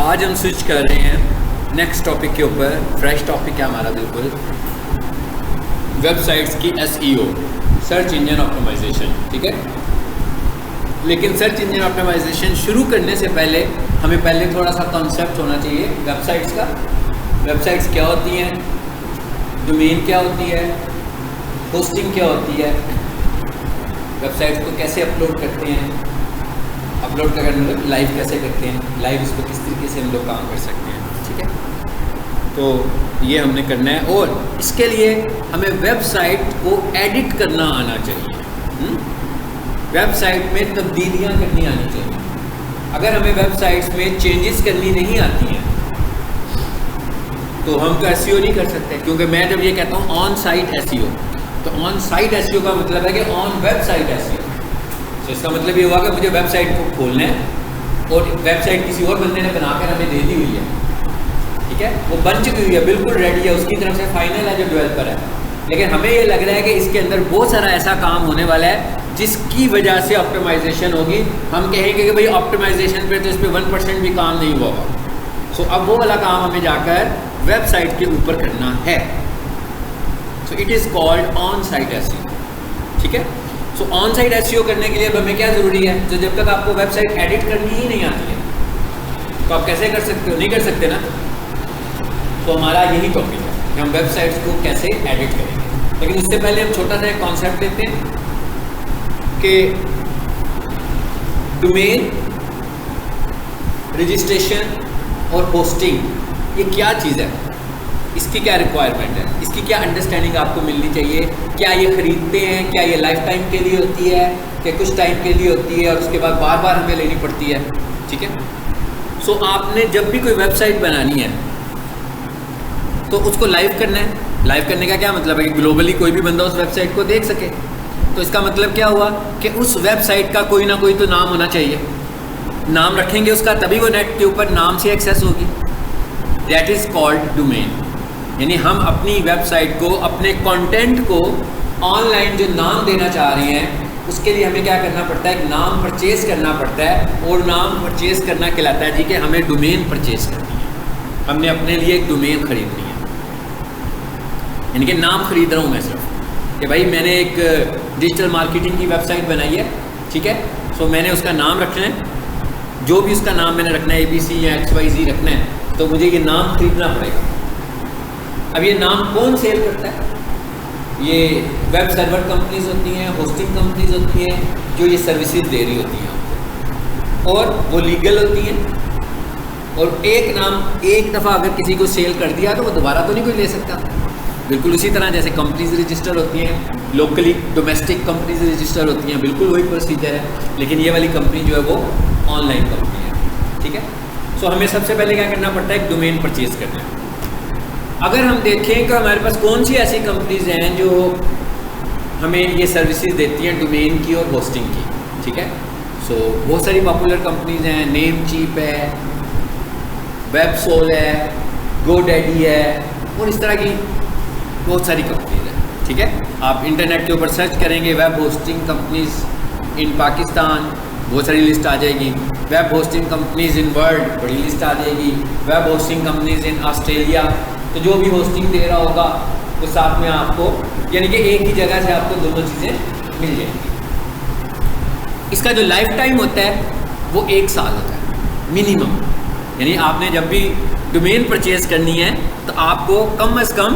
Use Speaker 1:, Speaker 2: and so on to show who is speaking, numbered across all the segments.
Speaker 1: आज हम स्विच कर रहे हैं नेक्स्ट टॉपिक के ऊपर। फ्रेश टॉपिक है हमारा बिल्कुल, वेबसाइट्स की SEO, सर्च इंजन ऑप्टिमाइजेशन। ठीक है, लेकिन सर्च इंजन ऑप्टिमाइजेशन शुरू करने से पहले हमें पहले थोड़ा सा कॉन्सेप्ट होना चाहिए वेबसाइट्स का। वेबसाइट्स क्या होती हैं, डोमेन क्या होती है, होस्टिंग क्या होती है, वेबसाइट्स को कैसे अपलोड करते हैं, अपलोड का करने लाइव कैसे करते हैं, लाइव इस पर किस तरीके से हम लोग काम कर सकते हैं। ठीक है, तो ये हमने करना है और इसके लिए हमें वेबसाइट को एडिट करना आना चाहिए। वेबसाइट में तब्दीलियाँ करनी आनी चाहिए। अगर हमें वेबसाइट्स में चेंजेस करनी नहीं आती हैं तो हम तो SEO नहीं कर सकते, क्योंकि मैं जब ये कहता हूँ ऑन साइट SEO, तो ऑन साइट SEO का मतलब है कि ऑन वेबसाइट SEO। तो इसका मतलब ये हुआ कि मुझे वेबसाइट को खोलना है और वेबसाइट किसी और बंदे ने बनाकर हमें दे दी हुई है। ठीक है, वो बन चुकी हुई है, बिल्कुल रेडी है, उसकी तरफ से फाइनल है जो डेवलपर है। लेकिन हमें ये लग रहा है कि इसके अंदर बहुत सारा ऐसा काम होने वाला है जिसकी वजह से ऑप्टिमाइजेशन होगी। हम कहेंगे कि भाई ऑप्टिमाइजेशन पे तो इस पर 1% भी काम नहीं हुआ होगा। सो अब वो वाला काम हमें जाकर वेबसाइट के ऊपर करना है। So it is called on site SEO। ठीक है, सो ऑन साइट SEO करने के लिए अब हमें क्या ज़रूरी है, तो जब तक आपको वेबसाइट एडिट करनी ही नहीं आती है तो आप कैसे कर सकते हो, नहीं कर सकते ना। तो हमारा यही टॉपिक है कि हम वेबसाइट्स को कैसे एडिट करेंगे। लेकिन उससे पहले हम छोटा सा एक कॉन्सेप्ट लेते हैं कि डोमेन, रजिस्ट्रेशन और होस्टिंग ये क्या चीज़ है, इसकी क्या रिक्वायरमेंट है, इसकी क्या अंडरस्टैंडिंग आपको मिलनी चाहिए। क्या ये खरीदते हैं, क्या ये लाइफ टाइम के लिए होती है, क्या कुछ टाइम के लिए होती है और उसके बाद बार बार हमें लेनी पड़ती है। ठीक है, सो आपने जब भी कोई वेबसाइट बनानी है तो उसको लाइव करना है। लाइव करने का क्या मतलब है कि ग्लोबली कोई भी बंदा उस वेबसाइट को देख सके। तो इसका मतलब क्या हुआ कि उस वेबसाइट का कोई ना कोई तो नाम होना चाहिए। नाम रखेंगे उसका तभी वो नेट के ऊपर नाम से एक्सेस होगी। That is called domain. यानी हम अपनी वेबसाइट को, अपने कंटेंट को ऑनलाइन जो नाम देना चाह रहे हैं उसके लिए हमें क्या करना पड़ता है, एक नाम परचेज़ करना पड़ता है। और नाम परचेज़ करना कहलाता है जी कि हमें डोमेन परचेज़ करनी है, हमने अपने लिए एक डोमेन खरीदनी है। यानी कि नाम खरीद रहा हूँ मैं सिर्फ कि भाई मैंने एक डिजिटल मार्केटिंग की वेबसाइट बनाई है। ठीक है, सो मैंने उसका नाम रखना है, जो भी उसका नाम मैंने रखना है, ABC या XYZ रखना है, तो मुझे ये नाम खरीदना पड़ेगा। अब ये नाम कौन सेल करता है, ये वेब सर्वर कंपनीज होती हैं, होस्टिंग कंपनीज होती हैं जो ये सर्विसेज दे रही होती हैं और वो लीगल होती हैं। और एक नाम एक दफ़ा अगर किसी को सेल कर दिया तो वो दोबारा तो नहीं कोई ले सकता। बिल्कुल उसी तरह जैसे कंपनीज रजिस्टर होती हैं, लोकली डोमेस्टिक कंपनीज रजिस्टर होती हैं, बिल्कुल वही प्रोसीजर है। लेकिन ये वाली कंपनी जो है वो ऑनलाइन कंपनी है। ठीक है, सो हमें सबसे पहले क्या करना पड़ता है, एक डोमेन परचेज़ करना है। अगर हम देखें कि हमारे पास कौन सी ऐसी कंपनीज हैं जो हमें ये सर्विसेज देती हैं डोमेन की और होस्टिंग की। ठीक है, सो बहुत सारी पॉपुलर कंपनीज हैं, नेमचीप है, वेबसोल है, गोडैडी है और इस तरह की बहुत सारी कंपनीज हैं। ठीक है, आप इंटरनेट के ऊपर सर्च करेंगे web hosting companies in Pakistan, बहुत सारी लिस्ट आ जाएगी। Web hosting companies in world, बड़ी लिस्ट आ जाएगी। Web hosting companies in Australia, तो जो भी होस्टिंग दे रहा होगा वो साथ में आपको, यानी कि एक ही जगह से आपको दोनों चीज़ें मिल जाएंगी। इसका जो लाइफ टाइम होता है वो 1 साल होता है मिनिमम। यानी आपने जब भी डोमेन परचेज़ करनी है तो आपको कम से कम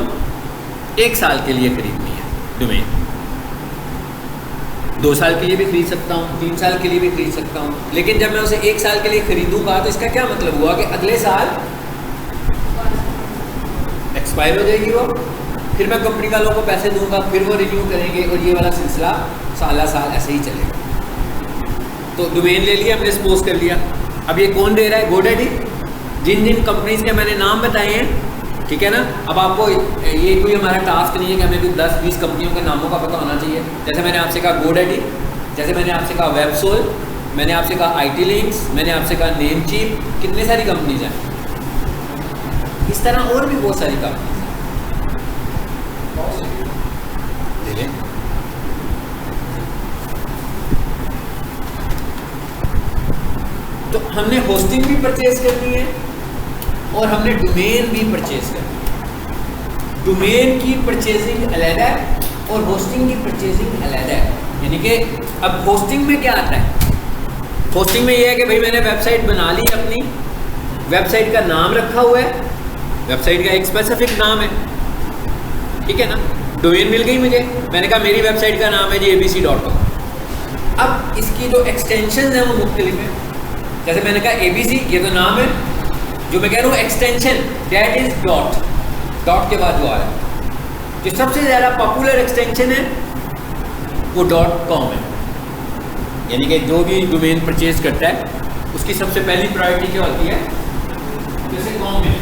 Speaker 1: 1 साल के लिए खरीदनी है डोमेन। 2 साल के लिए भी खरीद सकता हूँ, 3 साल के लिए भी खरीद सकता हूँ। लेकिन जब मैं उसे 1 साल के लिए खरीदूंगा तो इसका क्या मतलब हुआ कि अगले साल एक्सपायर हो जाएगी वो, फिर मैं कंपनी वालों को पैसे दूंगा, फिर वो रिन्यू करेंगे और ये वाला सिलसिला साल ऐसे ही चलेगा। तो डोमेन ले लिया हमने, सपोज कर लिया। अब ये कौन दे रहा है, गोडैडी। जिन जिन कंपनीज के मैंने नाम बताए हैं, ठीक है ना। अब आपको ये कोई हमारा टास्क नहीं है कि हमें कोई 10-20 कंपनियों के नामों का पता होना चाहिए। जैसे मैंने आपसे कहा गोडैडी, जैसे मैंने आपसे कहा वेबसोल, मैंने आपसे कहा IT लिंक्स, मैंने आपसे कहा नेमचीप, कितने सारी कंपनीज हैं। इस तरह और भी बहुत सारी कंपनीज हैं। तो हमने होस्टिंग भी परचेज करनी है और हमने डोमेन भी परचेज करनी है। डोमेन की परचेजिंग अलग है और होस्टिंग की परचेजिंग अलग है। यानी कि अब होस्टिंग में क्या आता है? होस्टिंग में ये है कि भाई मैंने वेबसाइट बना ली, अपनी वेबसाइट का नाम रखा हुआ है, वेबसाइट का एक स्पेसिफिक नाम है, ठीक है ना। डोमेन मिल गई मुझे, मैंने कहा मेरी वेबसाइट का नाम है जी abc.com। अब इसकी जो एक्सटेंशन है वो मुख्तलिफ है। जैसे मैंने कहा ABC, ये तो नाम है, जो मैं कह रहा हूँ एक्सटेंशन दैट इज डॉट के बाद जो आ रहा है, जो सबसे ज़्यादा पॉपुलर एक्सटेंशन है वो .com है। यानी कि जो भी डोमेन परचेज करता है उसकी सबसे पहली प्रायोरिटी क्या होती है? जैसे कॉम में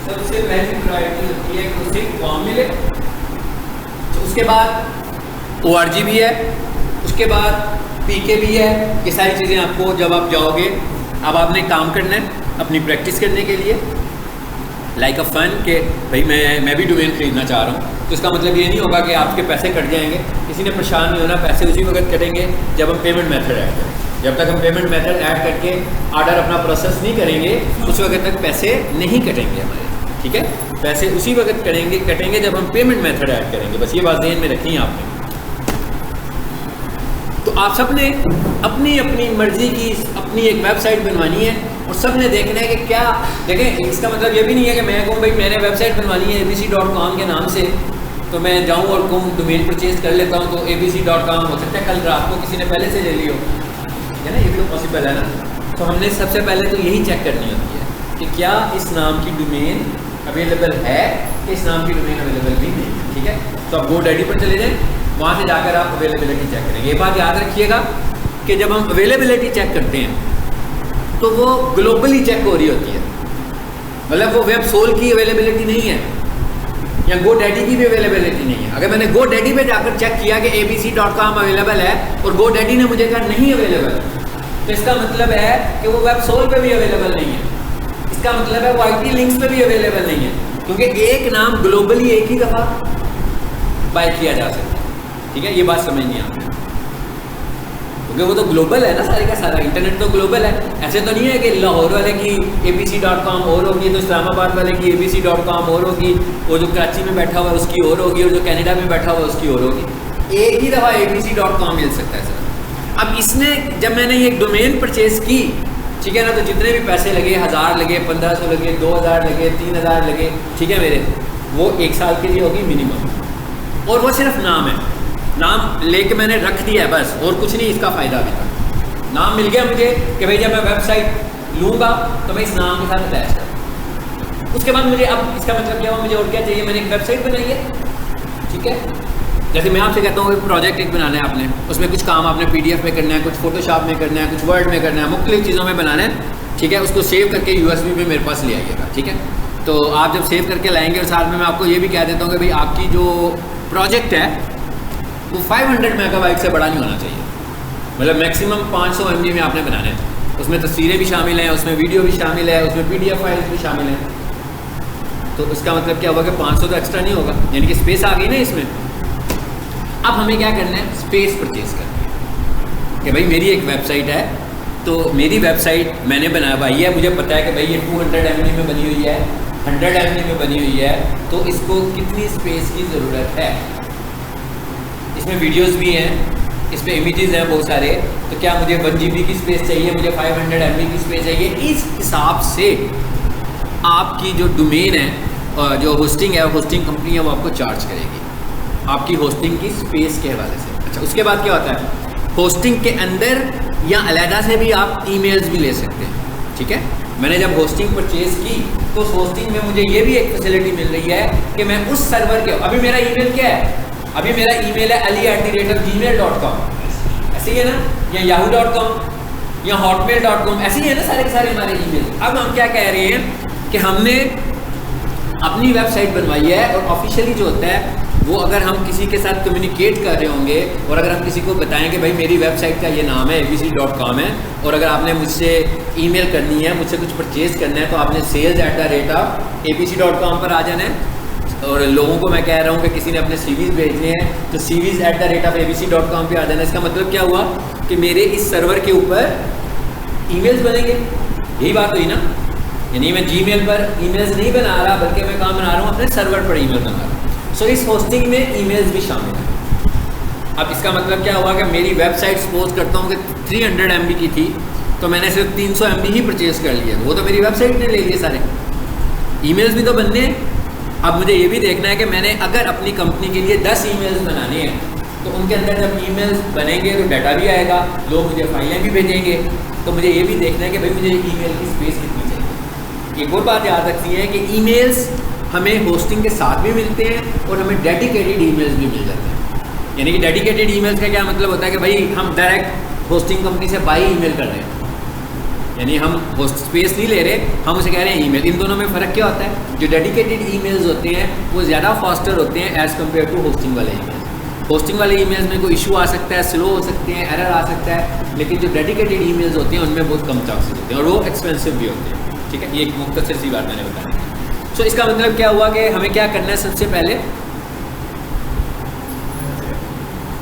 Speaker 1: सबसे पहली प्रायोरिटी होती है कि उसे कॉम मिले, तो उसके बाद ORG भी है, उसके बाद PK भी है। ये सारी चीज़ें आपको जब आप जाओगे, अब आपने काम करना है अपनी प्रैक्टिस करने के लिए, लाइक अ फन के भाई मैं भी डोमेन खरीदना चाह रहा हूँ। तो इसका मतलब ये नहीं होगा कि आपके पैसे कट जाएंगे, किसी ने परेशान नहीं होना। पैसे उसी वक्त कटेंगे जब हम पेमेंट मेथड ऐड करें। जब तक हम पेमेंट मेथड ऐड करके ऑर्डर अपना प्रोसेस नहीं करेंगे उस वक्त तक पैसे नहीं कटेंगे हमारे, ठीक है। पैसे उसी वक्त कटेंगे जब हम पेमेंट मेथड ऐड करेंगे। बस ये बात ध्यान में रखी है आपने। तो आप सब ने अपनी अपनी मर्जी की अपनी एक वेबसाइट बनवानी है और सब ने देखना है कि क्या देखें। इसका मतलब ये भी नहीं है कि मैं कहूँ भाई मैंने वेबसाइट बनवानी है abc.com के नाम से, तो मैं जाऊँ और कहूँ डोमेन परचेज कर लेता हूँ तो abc.com हो सकता है कल रात को किसी ने पहले से ले लियो, है ना, ये भी तो पॉसिबल है ना। तो हमने सबसे पहले तो यही चेक करनी होती है कि क्या इस नाम की डोमेन अवेलेबल है, कि इस नाम की डोमेन अवेलेबल भी नहीं है, ठीक है। तो आप GoDaddy पर चले जाएँ, वहाँ से जाकर आप अवेलेबिलिटी चेक करेंगे। ये बात याद रखिएगा कि जब हम अवेलेबिलिटी चेक करते हैं तो वो ग्लोबली चेक हो रही होती है, मतलब वो वेब सोल की अवेलेबिलिटी नहीं है या GoDaddy की भी अवेलेबिलिटी नहीं है। अगर मैंने GoDaddy पे जाकर चेक किया कि abc.com अवेलेबल है और GoDaddy ने मुझे कहा नहीं अवेलेबल, तो इसका मतलब है कि वो वेब सोल पे भी अवेलेबल नहीं है। इसका मतलब है वो IT लिंक्स पे भी अवेलेबल नहीं है, क्योंकि एक नाम ग्लोबली एक ही दफ़ा बाय किया जा सकता है, ठीक है। ये बात समझनी आपने, क्योंकि वो तो ग्लोबल है ना, सारे का सारा इंटरनेट तो ग्लोबल है। ऐसे तो नहीं है कि लाहौर वाले की abc.com और होगी तो इस्लामाबाद वाले की abc.com और होगी, वो जो कराची में बैठा हुआ है उसकी और होगी और जो कनाडा में बैठा हुआ है उसकी और होगी। एक ही दफ़ा abc.com मिल सकता है सर। अब इसने जब मैंने ये डोमेन परचेज की, ठीक है ना, तो जितने भी पैसे लगे, 1000 लगे, 1500 लगे, 2000 लगे, 3000 लगे, ठीक है मेरे, वो 1 साल के लिए होगी मिनिमम। और वो सिर्फ नाम है, नाम लेके मैंने रख दिया है बस, और कुछ नहीं इसका फ़ायदा अभी तक। नाम मिल गया मुझे कि भाई जब मैं वेबसाइट लूँगा तो मैं इस नाम के साथ अटैच करूँ। उसके बाद मुझे अब इसका मतलब क्या हुआ, मुझे और क्या चाहिए, मैंने एक वेबसाइट बनाई है, ठीक है। जैसे मैं आपसे कहता हूँ कि प्रोजेक्ट एक बनाना है आपने, उसमें कुछ काम आपने PDF में करना है, कुछ फोटोशॉप में करना है, कुछ वर्ड में करना है, मुख्तलिफ चीज़ों में बनाना है, ठीक है। उसको सेव करके USB में मेरे पास ले आइएगा, ठीक है। तो आप जब सेव करके लाएंगे, और साथ में मैं आपको ये भी कह देता हूँ कि भाई आपकी जो प्रोजेक्ट है वो 500 मेगाबाइट से बड़ा नहीं होना चाहिए, मतलब मैक्सिमम 500 MB में आपने बनाना है। उसमें तस्वीरें भी शामिल हैं, उसमें वीडियो भी शामिल है, उसमें PDF फाइल्स भी शामिल हैं। तो इसका मतलब क्या होगा कि 500 तो एक्स्ट्रा नहीं होगा, यानी कि स्पेस आ गई ना इसमें। अब हमें क्या करना है, स्पेस परचेज करनी है कि भाई मेरी एक वेबसाइट है, तो मेरी वेबसाइट मैंने बनवाई है, मुझे पता है कि भाई ये 200 MB में बनी हुई है, 100 MB में बनी हुई है, तो इसको कितनी स्पेस की ज़रूरत है। इसमें वीडियोस भी हैं, इस पर इमेजेस हैं बहुत सारे, तो क्या मुझे 1 GB की स्पेस चाहिए, मुझे 500 MB की स्पेस चाहिए। इस हिसाब से आपकी जो डोमेन है, जो होस्टिंग है, होस्टिंग कंपनी है, वो आपको चार्ज करेगी आपकी होस्टिंग की स्पेस के हवाले से। अच्छा, उसके बाद क्या होता है, होस्टिंग के अंदर या अलहदा से भी आप ईमेल्स भी ले सकते हैं, ठीक है। मैंने जब होस्टिंग परचेज की तो उस होस्टिंग में मुझे ये भी एक फैसिलिटी मिल रही है कि मैं उस सर्वर के, अभी मेरा ईमेल क्या है, अभी मेरा ईमेल है ali@gmail.com, ऐसे ही है ना, या yahoo.com या hotmail.com, ऐसे ही है ना सारे के सारे हमारे ईमेल। अब हम क्या कह रहे हैं कि हमने अपनी वेबसाइट बनवाई है, और ऑफिशियली जो होता है वो अगर हम किसी के साथ कम्युनिकेट कर रहे होंगे और अगर हम किसी को बताएं कि भाई मेरी वेबसाइट का ये नाम है abc.com है, और अगर आपने मुझसे ईमेल करनी है, मुझसे कुछ परचेज़ करना है, तो आपने sales@abc.com पर आ जाना है, और लोगों को मैं कह रहा हूँ कि किसी ने अपने CVs भेजने हैं तो cvs@abc.com पे आ जाना। इसका मतलब क्या हुआ कि मेरे इस सर्वर के ऊपर ईमेल्स बनेंगे, यही बात हुई ना। यानी मैं Gmail पर ईमेल्स नहीं बना रहा, बल्कि मैं काम बना रहा हूँ अपने सर्वर पर ईमेल बना रहा हूँ। सो इस होस्टिंग में ईमेल्स भी शामिल हैं। अब इसका मतलब क्या हुआ कि मेरी वेबसाइट सपोज करता हूँ कि 300 MB की थी, तो मैंने सिर्फ 300 MB ही परचेज कर लिया, वो तो मेरी वेबसाइट ने ले लिए सारे। ईमेल्स भी तो बनने हैं। अब मुझे ये भी देखना है कि मैंने अगर अपनी कंपनी के लिए 10 ईमेल्स बनाने हैं, तो उनके अंदर जब ईमेल्स बनेंगे तो डाटा भी आएगा, लोग मुझे फाइलें भी भेजेंगे। तो मुझे ये भी देखना है कि भाई मुझे ईमेल की स्पेस कितनी चाहिए। एक और बात याद रखनी है कि ईमेल्स हमें होस्टिंग के साथ भी मिलते हैं और हमें डेडिकेटेड ईमेल्स भी मिल जाते हैं। यानी कि डेडिकेटेड ईमेल्स का क्या मतलब होता है कि भाई हम डायरेक्ट होस्टिंग कंपनी से बाई ईमेल कर रहे हैं, यानी हम होस्ट स्पेस नहीं ले रहे, हम उसे कह रहे हैं ईमेल। इन दोनों में फ़र्क क्या होता है? जो डेडिकेटेड ईमेल्स होते हैं वो ज़्यादा फास्टर होते हैं एज़ कम्पेयर टू होस्टिंग वाले ईमेल्स। होस्टिंग वाले ईमेल्स में कोई इशू आ सकता है, स्लो हो सकते हैं, एरर आ सकता है, लेकिन जो डेडिकेटेड ईमेल्स होते हैं उनमें बहुत कम चांसेस होते हैं और वो एक्सपेंसिव भी होते हैं। ठीक है, ये एक मुख्तसर सी बात मैंने बताई। सो इसका मतलब क्या हुआ कि हमें क्या करना है? सबसे पहले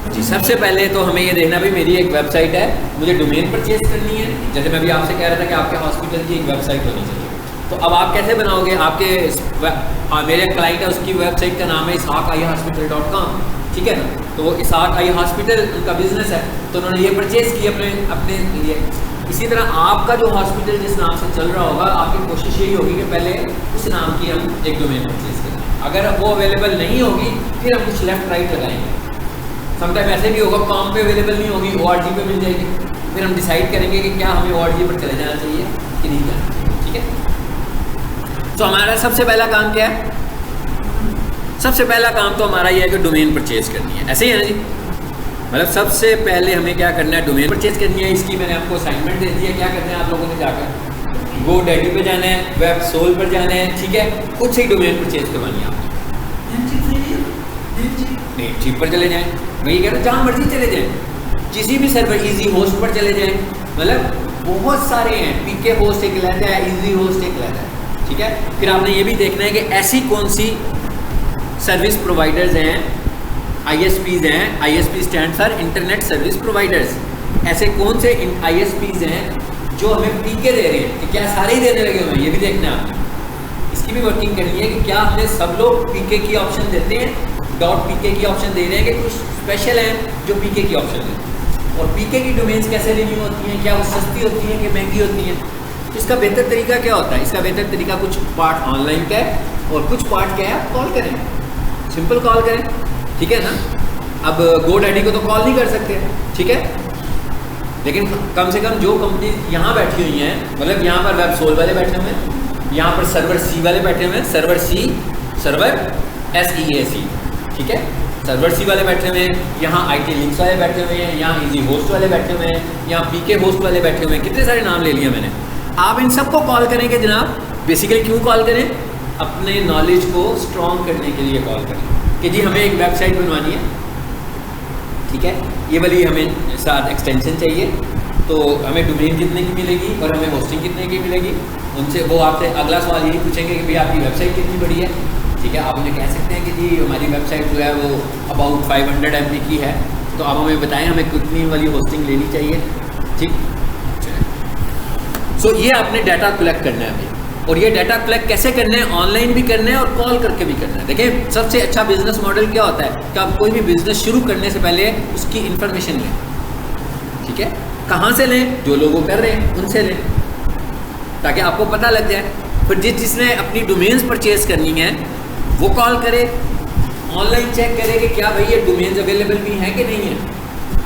Speaker 1: जी, सबसे पहले तो हमें ये देखना भी मेरी एक वेबसाइट है, मुझे डोमेन परचेज करनी है। जैसे मैं भी आपसे कह रहा था कि आपके हॉस्पिटल की एक वेबसाइट होनी चाहिए। तो अब आप कैसे बनाओगे? आपके मेरे क्लाइंट है, उसकी वेबसाइट का नाम है ishaq-hospital.com, ठीक है ना। तो वो ishaq हॉस्पिटल उनका बिजनेस है, तो उन्होंने ये परचेज़ की अपने लिए। इसी तरह आपका जो हॉस्पिटल जिस नाम से चल रहा होगा, आपकी कोशिश यही होगी कि पहले उस नाम की हम एक डोमेन परचेज करें। अगर वो अवेलेबल नहीं होगी फिर हम कुछ लेफ्ट राइट लगाएंगे। समटाइम ऐसे भी होगा कॉम पे अवेलेबल नहीं होगी, ORG पे मिल जाएगी, फिर हम डिसाइड करेंगे कि क्या हमें ORG पर चले जाना चाहिए कि नहीं जाना चाहिए। ठीक है, तो हमारा सबसे पहला काम क्या है? सबसे पहला काम तो हमारा ये है कि डोमेन परचेज करनी है। ऐसे ही है ना जी, मतलब सबसे पहले हमें क्या करना है? डोमेन परचेज करनी है। इसकी मैंने आपको असाइनमेंट दे दी है। क्या करना है आप लोगों ने? जाकर GoDaddy पे जाना है, वेबसोल पर जाना है, ठीक है, खुद से ही डोमेन परचेज करवानी है आपको। नहीं, चीप पर चले जाएं, मैं ये कह रहा हूँ जहाँ मर्जी चले जाएं, किसी भी सर्वर, इजी होस्ट पर चले जाएं, मतलब बहुत सारे हैं। PK होस्ट एक लेता है, इजी होस्ट एक लेता है, ठीक है। फिर आपने ये भी देखना है कि ऐसी कौन सी सर्विस प्रोवाइडर्स हैं, ISPs हैं। ISP stand for internet service providers. ऐसे कौन से ISPs हैं जो हमें PK दे रहे हैं, कि क्या सारे ही देने लगे हुए हैं? ये भी देखना है आपने। इसकी भी वर्किंग करनी है कि क्या हमें सब लोग PK की ऑप्शन देते हैं, .pk की ऑप्शन दे रहे हैं, कि कुछ स्पेशल हैं जो PK की ऑप्शन देते हैं। और PK की डोमेन्स कैसे लेनी होती हैं, क्या वो सस्ती होती हैं कि महंगी होती हैं? तो इसका बेहतर तरीका क्या होता है? इसका बेहतर तरीका कुछ पार्ट ऑनलाइन का है और कुछ पार्ट क्या है? कॉल करें, सिंपल कॉल करें, ठीक है ना। अब GoDaddy को तो कॉल नहीं कर सकते, ठीक है, लेकिन कम से कम जो कंपनी यहाँ बैठी हुई हैं, मतलब यहाँ पर वेबसोल वाले बैठे हुए हैं, यहाँ पर सर्वर C वाले बैठे हुए हैं, सर्वर SEAC, ठीक है, सर्वर C वाले बैठे हुए हैं, यहाँ IT लिंक्स वाले बैठे हुए हैं, यहाँ इजी होस्ट वाले बैठे हुए हैं, यहाँ PK होस्ट वाले बैठे हुए हैं। कितने सारे नाम ले लिए मैंने। आप इन सबको कॉल करेंगे जनाब। बेसिकली क्यों कॉल करें? अपने नॉलेज को स्ट्रॉन्ग करने के लिए कॉल करें कि जी हमें एक वेबसाइट बनवानी है, ठीक है, ये वाली हमें साथ एक्सटेंशन चाहिए, तो हमें डोमेन कितने की मिलेगी और हमें होस्टिंग कितने की मिलेगी। उनसे वो आपसे अगला सवाल यही पूछेंगे कि भाई आपकी वेबसाइट कितनी बड़ी है, ठीक है। आप उन्हें कह सकते हैं कि जी हमारी वेबसाइट जो है वो अबाउट 500 MB की है, तो आप हमें बताएं हमें कितनी वाली होस्टिंग लेनी चाहिए, ठीक। सो ये आपने डाटा कलेक्ट करना है अभी, और ये डाटा कलेक्ट कैसे करना है? ऑनलाइन भी करना है और कॉल करके भी करना है। देखिए सबसे अच्छा बिजनेस मॉडल क्या होता है कि आप कोई भी बिजनेस शुरू करने से पहले उसकी इन्फॉर्मेशन लें, ठीक है। कहाँ से लें? जो लोग कर रहे हैं उनसे लें, ताकि आपको पता लग जाए। फिर जिसने अपनी डोमेन्स परचेज करनी है वो कॉल करे, ऑनलाइन चेक करे कि क्या भाई ये डोमेन्स अवेलेबल भी हैं कि नहीं है।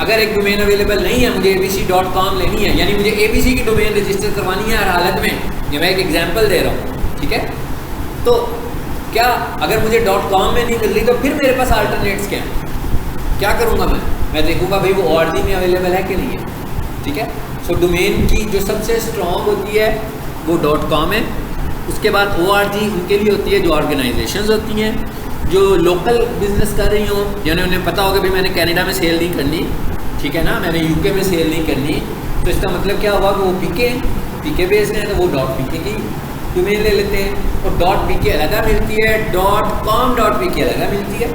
Speaker 1: अगर एक डोमेन अवेलेबल नहीं है, मुझे abc.com लेनी है, यानी मुझे ABC की डोमेन रजिस्टर करवानी है हर हालत में। ये मैं एक एग्जांपल दे रहा हूँ, ठीक है। तो क्या अगर मुझे .com में नहीं मिल रही तो फिर मेरे पास अल्टरनेट्स क्या हैं? क्या करूँगा मैं देखूँगा भाई वो ORG में अवेलेबल है कि नहीं है, ठीक है। सो डोमेन की जो सबसे स्ट्रॉन्ग होती है वो .com है। उसके बाद ORG उनके लिए होती है जो ऑर्गेनाइजेशंस होती हैं जो लोकल बिजनेस कर रही हों, यानी उन्हें पता होगा भाई मैंने कनाडा में सेल नहीं करनी, ठीक है ना, मैंने UK में सेल नहीं करनी, तो इसका मतलब क्या हुआ कि वो PK बेस्ड है, तो वो .pk की डोमेन ले लेते हैं और .pk अलग मिलती है, .com.pk अलग मिलती है।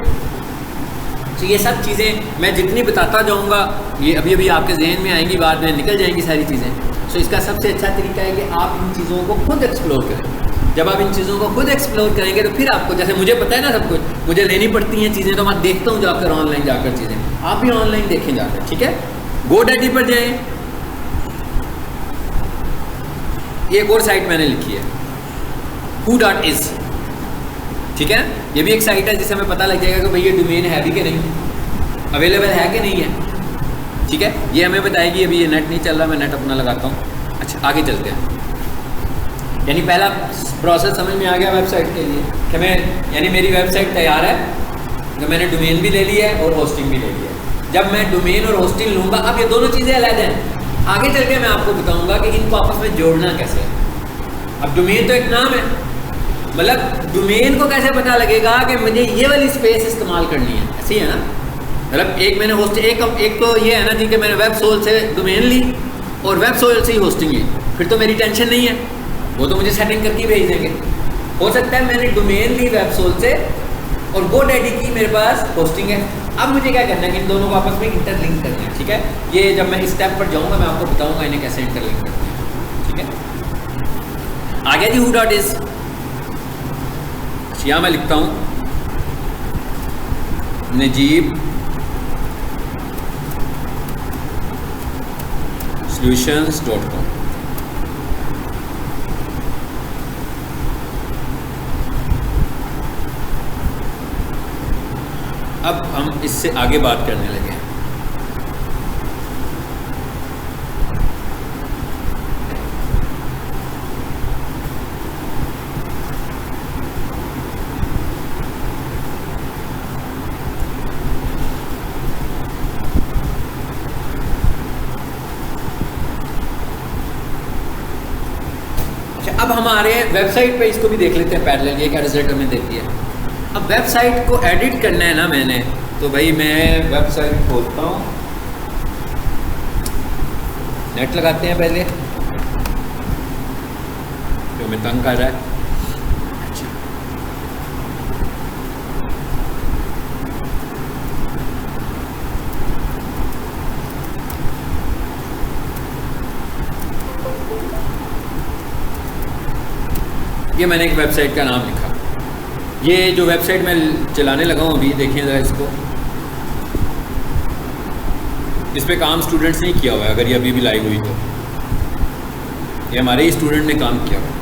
Speaker 1: तो ये सब चीज़ें मैं जितनी बताता जाऊँगा ये अभी अभी आपके जहन में आएंगी, बाद में निकल जाएंगी सारी चीज़ें। सो इसका सबसे अच्छा तरीका है कि आप इन चीज़ों को खुद एक्सप्लोर करें। जब आप इन चीज़ों को खुद एक्सप्लोर करेंगे तो फिर आपको, जैसे मुझे पता है ना सब कुछ, मुझे लेनी पड़ती हैं चीज़ें, तो मैं देखता हूँ जाकर ऑनलाइन जाकर चीज़ें, आप भी ऑनलाइन देखें जाकर, ठीक है। GoDaddy पर जाएँ, एक और साइट मैंने लिखी है who.is, ठीक है। ये भी एक साइट है जिससे हमें पता लग जाएगा कि भाई ये डोमेन है भी कि नहीं, अवेलेबल है कि नहीं है, ठीक है। ये हमें बताएगी। अभी ये नेट नहीं चल रहा, मैं नेट अपना लगाता हूँ। अच्छा, आगे चलते हैं। यानी पहला प्रोसेस समझ में आ गया वेबसाइट के लिए कि मैं, यानी मेरी वेबसाइट तैयार है, तो मैंने डोमेन भी ले ली है और होस्टिंग भी ले ली है। जब मैं डोमेन और होस्टिंग लूँगा, अब ये दोनों चीज़ें अलग हैं, आगे चल के मैं आपको बताऊँगा कि इनको आपस में जोड़ना कैसे है। अब डोमेन तो एक नाम है, मतलब डोमेन को कैसे पता लगेगा कि मुझे ये वाली स्पेस इस्तेमाल करनी है, ऐसी है ना। मतलब एक मैंने होस्ट, एक तो ये है ना जी कि मैंने वेब सोल से डोमेन ली और वेब सोल से ही होस्टिंग ली, फिर तो मेरी टेंशन नहीं है, वो तो मुझे सेटिंग करके भेज देंगे। हो सकता है मैंने डोमेन ली वेब सोल से और GoDaddy की मेरे पास होस्टिंग है। अब मुझे क्या करना है कि इन दोनों को आपस में इंटरलिंक करना है, ठीक है। ये जब मैं इस स्टेप पर जाऊँगा मैं आपको बताऊँगा इन्हें कैसे इंटरलिंक करते हैं, ठीक है। आ गया जी who.is। यहाँ मैं लिखता हूँ नजीब solutions.com। अब हम इससे आगे बात करने लगे हैं। अब हमारे वेबसाइट पे इसको भी देख लेते हैं पैरेलल, ये क्या रिजल्ट हमें देती है। अब वेबसाइट को एडिट करना है ना मैंने, तो भाई मैं वेबसाइट खोलता हूँ, नेट लगाते हैं पहले, जो हमें तंग कर रहा है। अच्छा, ये मैंने एक वेबसाइट का नाम लिखा। ये जो वेबसाइट मैं चलाने लगा हूँ अभी, देखिए ज़रा इसको, इस पे काम स्टूडेंट्स ने किया हुआ है। अगर ये अभी भी लाइव हुई तो ये हमारे ही स्टूडेंट ने काम किया हुआ है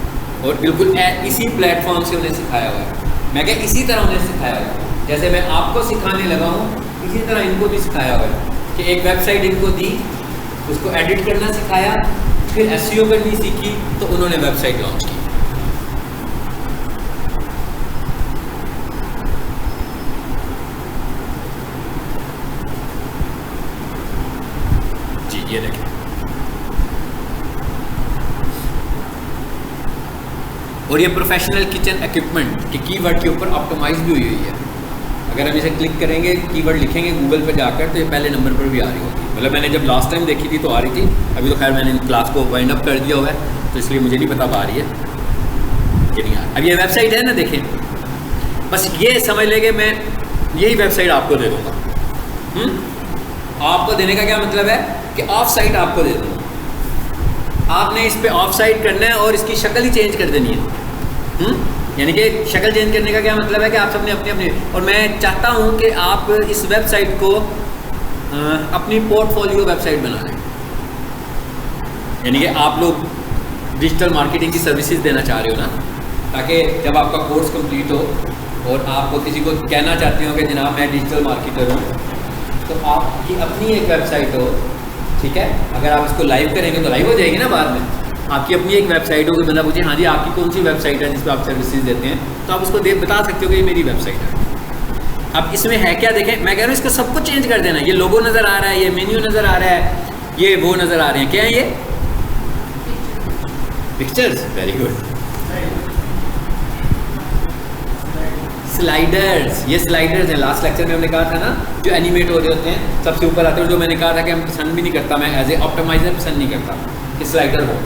Speaker 1: और बिल्कुल इसी प्लेटफॉर्म से उन्हें सिखाया हुआ है। मैं क्या इसी तरह उन्हें सिखाया हुआ है, जैसे मैं आपको सिखाने लगा हूँ इसी तरह इनको भी सिखाया हुआ है कि एक वेबसाइट इनको दी, उसको एडिट करना सिखाया, फिर SEO करनी सीखी, तो उन्होंने वेबसाइट लॉन्च की। ये देखें, और ये प्रोफेशनल किचन इक्विपमेंट के कीवर्ड के ऊपर ऑप्टिमाइज भी हुई है। अगर हम इसे क्लिक करेंगे, कीवर्ड लिखेंगे गूगल पर जाकर, तो ये पहले नंबर पर भी आ रही होगी। मतलब मैंने जब लास्ट टाइम देखी थी तो आ रही थी, अभी तो खैर मैंने क्लास को वाइंड अप कर दिया हुआ है, तो इसलिए मुझे नहीं पता आ रही है कि नहीं आ रही। अब ये वेबसाइट है ना, देखें, बस ये समझ लेंगे मैं यही वेबसाइट आपको दे दूँगा। आपको देने का क्या मतलब है कि ऑफ साइट आपको दे दूँगा, आपने इस पे ऑफ साइट करना है और इसकी शक्ल ही चेंज कर देनी है। यानी कि शक्ल चेंज करने का क्या मतलब है कि आप सबने अपने अपने, और मैं चाहता हूँ कि आप इस वेबसाइट को अपनी पोर्टफोलियो वेबसाइट बना लें। यानी कि आप लोग डिजिटल मार्केटिंग की सर्विसेज देना चाह रहे हो ना, ताकि जब आपका कोर्स कंप्लीट हो और आपको किसी को कहना चाहते हो कि जनाब मैं डिजिटल मार्केटर हूँ, तो आपकी अपनी एक वेबसाइट हो, ठीक है। अगर आप इसको लाइव करेंगे तो लाइव हो जाएगी ना बाद में। आपकी अपनी एक वेबसाइट हो कि बंदा पूछे हाँ जी आपकी कौन सी वेबसाइट है जिस पर आप सर्विसेज देते हैं, तो आप उसको बता सकते हो कि ये मेरी वेबसाइट है। अब इसमें है क्या, देखें, मैं कह रहा हूँ इसको सब कुछ चेंज कर देना। ये लोगो नज़र आ रहा है, ये मेन्यू नज़र आ रहा है, ये वो नज़र आ रहे हैं, क्या है ये पिक्चर्स, वेरी गुड, स्लाइडर्स। ये स्लाइडर्स हैं, लास्ट लेक्चर में हमने कहा था ना, जो एनिमेट हो रहे होते हैं, सबसे ऊपर आते हैं, जो मैंने कहा था कि हम पसंद भी नहीं करता, मैं एज ए ऑप्टिमाइजर पसंद नहीं करता कि स्लाइडर हो।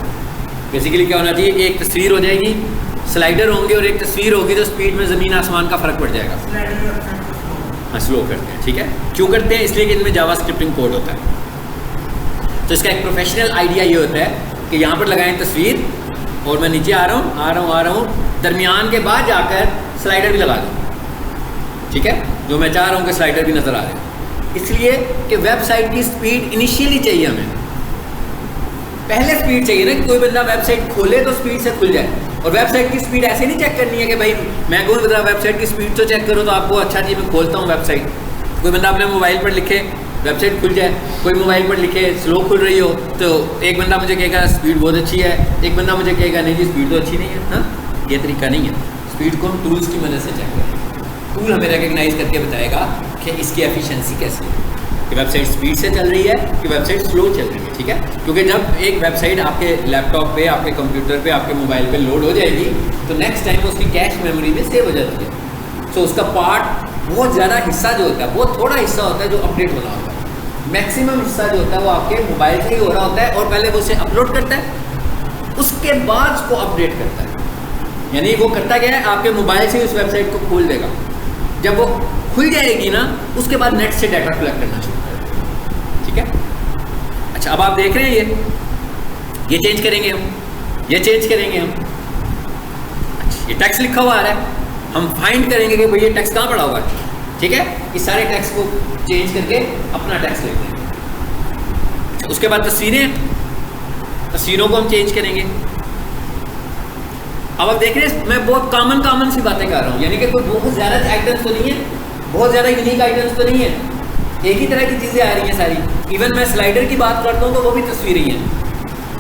Speaker 1: बेसिकली क्या होना चाहिए, एक तस्वीर हो जाएगी, स्लाइडर होंगे और एक तस्वीर होगी, तो स्पीड में ज़मीन आसमान का फ़र्क पड़ जाएगा। हाँ, स्लो करते हैं, ठीक है। क्यों करते हैं? इसलिए कि इनमें जावा स्क्रिप्टिंग कोड होता है। तो इसका एक प्रोफेशनल आइडिया ये होता है कि यहाँ पर लगाएं तस्वीर और मैं नीचे आ रहा हूँ, दरमियान के बाद जाकर स्लाइडर भी लगा दूँ, ठीक है, जो मैं चाह रहा हूँ कि स्लाइडर भी नज़र आ रहे हैं। इसलिए कि वेबसाइट की स्पीड इनिशियली चाहिए हमें, पहले स्पीड चाहिए ना, कि कोई बंदा वेबसाइट खोले तो स्पीड से खुल जाए। और वेबसाइट की स्पीड ऐसे नहीं चेक करनी है कि भाई मैं कहूँ बता वेबसाइट की स्पीड तो चेक करो तो आपको अच्छा जी मैं खोलता हूँ वेबसाइट। कोई बंदा अपने मोबाइल पर लिखे वेबसाइट खुल जाए, कोई मोबाइल पर लिखे स्लो खुल रही हो, तो एक बंदा मुझे कहेगा स्पीड बहुत अच्छी है, एक बंदा मुझे कहेगा नहीं जी स्पीड तो अच्छी नहीं है। हाँ, ये तरीका नहीं है। स्पीड को हम टूल्स की मदद से चेक करेंगे, टूल हमें रिकग्नाइज करके बताएगा कि इसकी एफिशिएंसी कैसी है, कि वेबसाइट स्पीड से चल रही है कि वेबसाइट स्लो चल रही है, ठीक है। क्योंकि जब एक वेबसाइट आपके लैपटॉप पे, आपके कंप्यूटर पे, आपके मोबाइल पे लोड हो जाएगी तो नेक्स्ट टाइम उसकी कैश मेमोरी में सेव हो जाती है। सो उसका पार्ट बहुत ज़्यादा हिस्सा जो होता है, बहुत थोड़ा हिस्सा होता है जो अपडेट होना होता है, मैक्सिमम हिस्सा जो होता है वो आपके मोबाइल से ही हो रहा होता है। और पहले वो उसे अपलोड करता है, उसके बाद उसको अपडेट करता है। यानी वो करता क्या है, आपके मोबाइल से उस वेबसाइट को खोल देगा, जब वो खुल जाएगी ना उसके बाद नेट से डाटा कलेक्ट करना शुरू कर देगा, ठीक है। अच्छा, अब आप देख रहे हैं ये चेंज करेंगे हम, ये चेंज करेंगे हम। अच्छा, ये टेक्स्ट लिखा हुआ आ रहा है, हम फाइंड करेंगे कि भाई ये टेक्स्ट कहाँ पड़ा हुआ है, ठीक है। इस सारे टेक्स्ट को चेंज करके अपना टेक्स्ट लिख देंगे। अच्छा, उसके बाद तस्वीरों को हम चेंज करेंगे। अब आप देख रहे हैं मैं बहुत कॉमन सी बातें कर रहा हूँ, यानी कि कोई बहुत ज़्यादा आइटम्स तो नहीं है, बहुत ज़्यादा यूनिक आइटम्स तो नहीं है, एक ही तरह की चीज़ें आ रही हैं सारी। इवन मैं स्लाइडर की बात करता हूँ तो वो भी तस्वीरें ही हैं।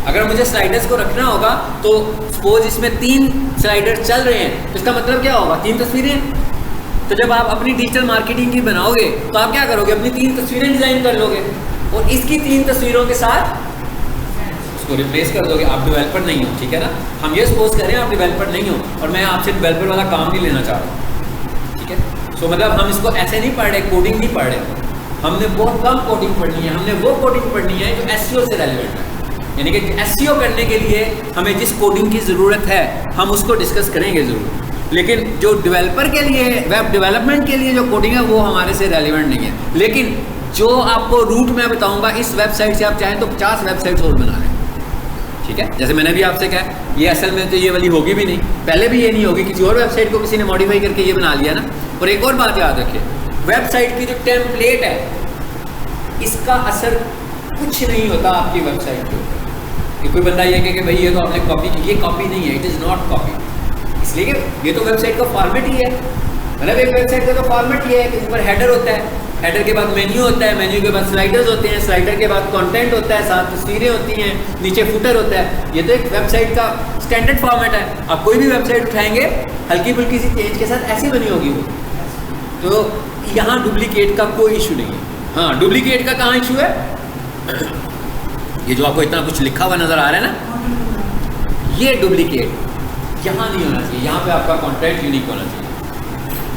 Speaker 1: अगर मुझे स्लाइडर्स को रखना होगा तो सपोज इसमें 3 स्लाइडर चल रहे हैं, तो इसका मतलब क्या होगा, 3 तस्वीरें। तो जब आप अपनी डिजिटल मार्केटिंग की बनाओगे तो आप क्या करोगे, अपनी 3 तस्वीरें डिज़ाइन कर लोगे और इसकी 3 तस्वीरों के साथ उसको रिप्लेस कर दोगे। आप डेवलपर नहीं हो, ठीक है ना, हम ये सपोज करें आप डेवलपर नहीं हो और मैं आपसे डेवलपर वाला काम नहीं लेना चाह रहा हूँ, ठीक है। सो मतलब हम इसको ऐसे नहीं पढ़ रहे, कोडिंग नहीं पढ़ रहे, हमने बहुत कम कोडिंग पढ़नी है, हमने वो कोडिंग पढ़नी है जो एसईओ से रेलेवेंट है। यानी कि एसईओ करने के लिए हमें जिस कोडिंग की ज़रूरत है हम उसको डिस्कस करेंगे ज़रूर, लेकिन जो डेवलपर के लिए, वेब डेवलपमेंट के लिए जो कोडिंग है वो हमारे से रेलिवेंट नहीं है। लेकिन जो आपको रूट मैं बताऊंगा, इस वेबसाइट से आप चाहें तो 50 वेबसाइट्स और बना लें, ठीक है। जैसे मैंने भी आपसे कहा, ये असल में तो ये वाली होगी भी नहीं, पहले भी ये नहीं होगी, किसी और वेबसाइट को किसी ने मॉडिफाई करके ये बना लिया ना। और एक और बात याद रखिए, वेबसाइट की जो टेम्पलेट है इसका असर कुछ नहीं होता आपकी वेबसाइट के ऊपर। कोई बंदा ये कहे कि भाई ये तो आपने कॉपी की, ये कॉपी नहीं है, इट इज़ नॉट कॉपी। इसलिए कि ये तो वेबसाइट का फॉर्मेट ही है, मतलब एक वेबसाइट का तो फॉर्मेट ही है कि ऊपर हेडर होता है, हेडर के बाद मेन्यू होता है, मेन्यू के बाद स्लाइडर्स होते हैं, स्लाइडर के बाद कंटेंट होता है, साथ तस्वीरें होती हैं, नीचे फुटर होता है। ये तो एक वेबसाइट का स्टैंडर्ड फॉर्मेट है। आप कोई भी वेबसाइट उठाएंगे हल्की फुल्की सी चेंज के साथ ऐसी बनी होगी वो। तो यहाँ डुप्लीकेट का कोई इशू नहीं है। हाँ, डुप्लीकेट का कहाँ इशू है, ये जो आपको इतना कुछ लिखा हुआ नज़र आ रहा है ना, ये डुप्लीकेट यहाँ नहीं होना चाहिए। यहाँ पे आपका कंटेंट यूनिक होना चाहिए।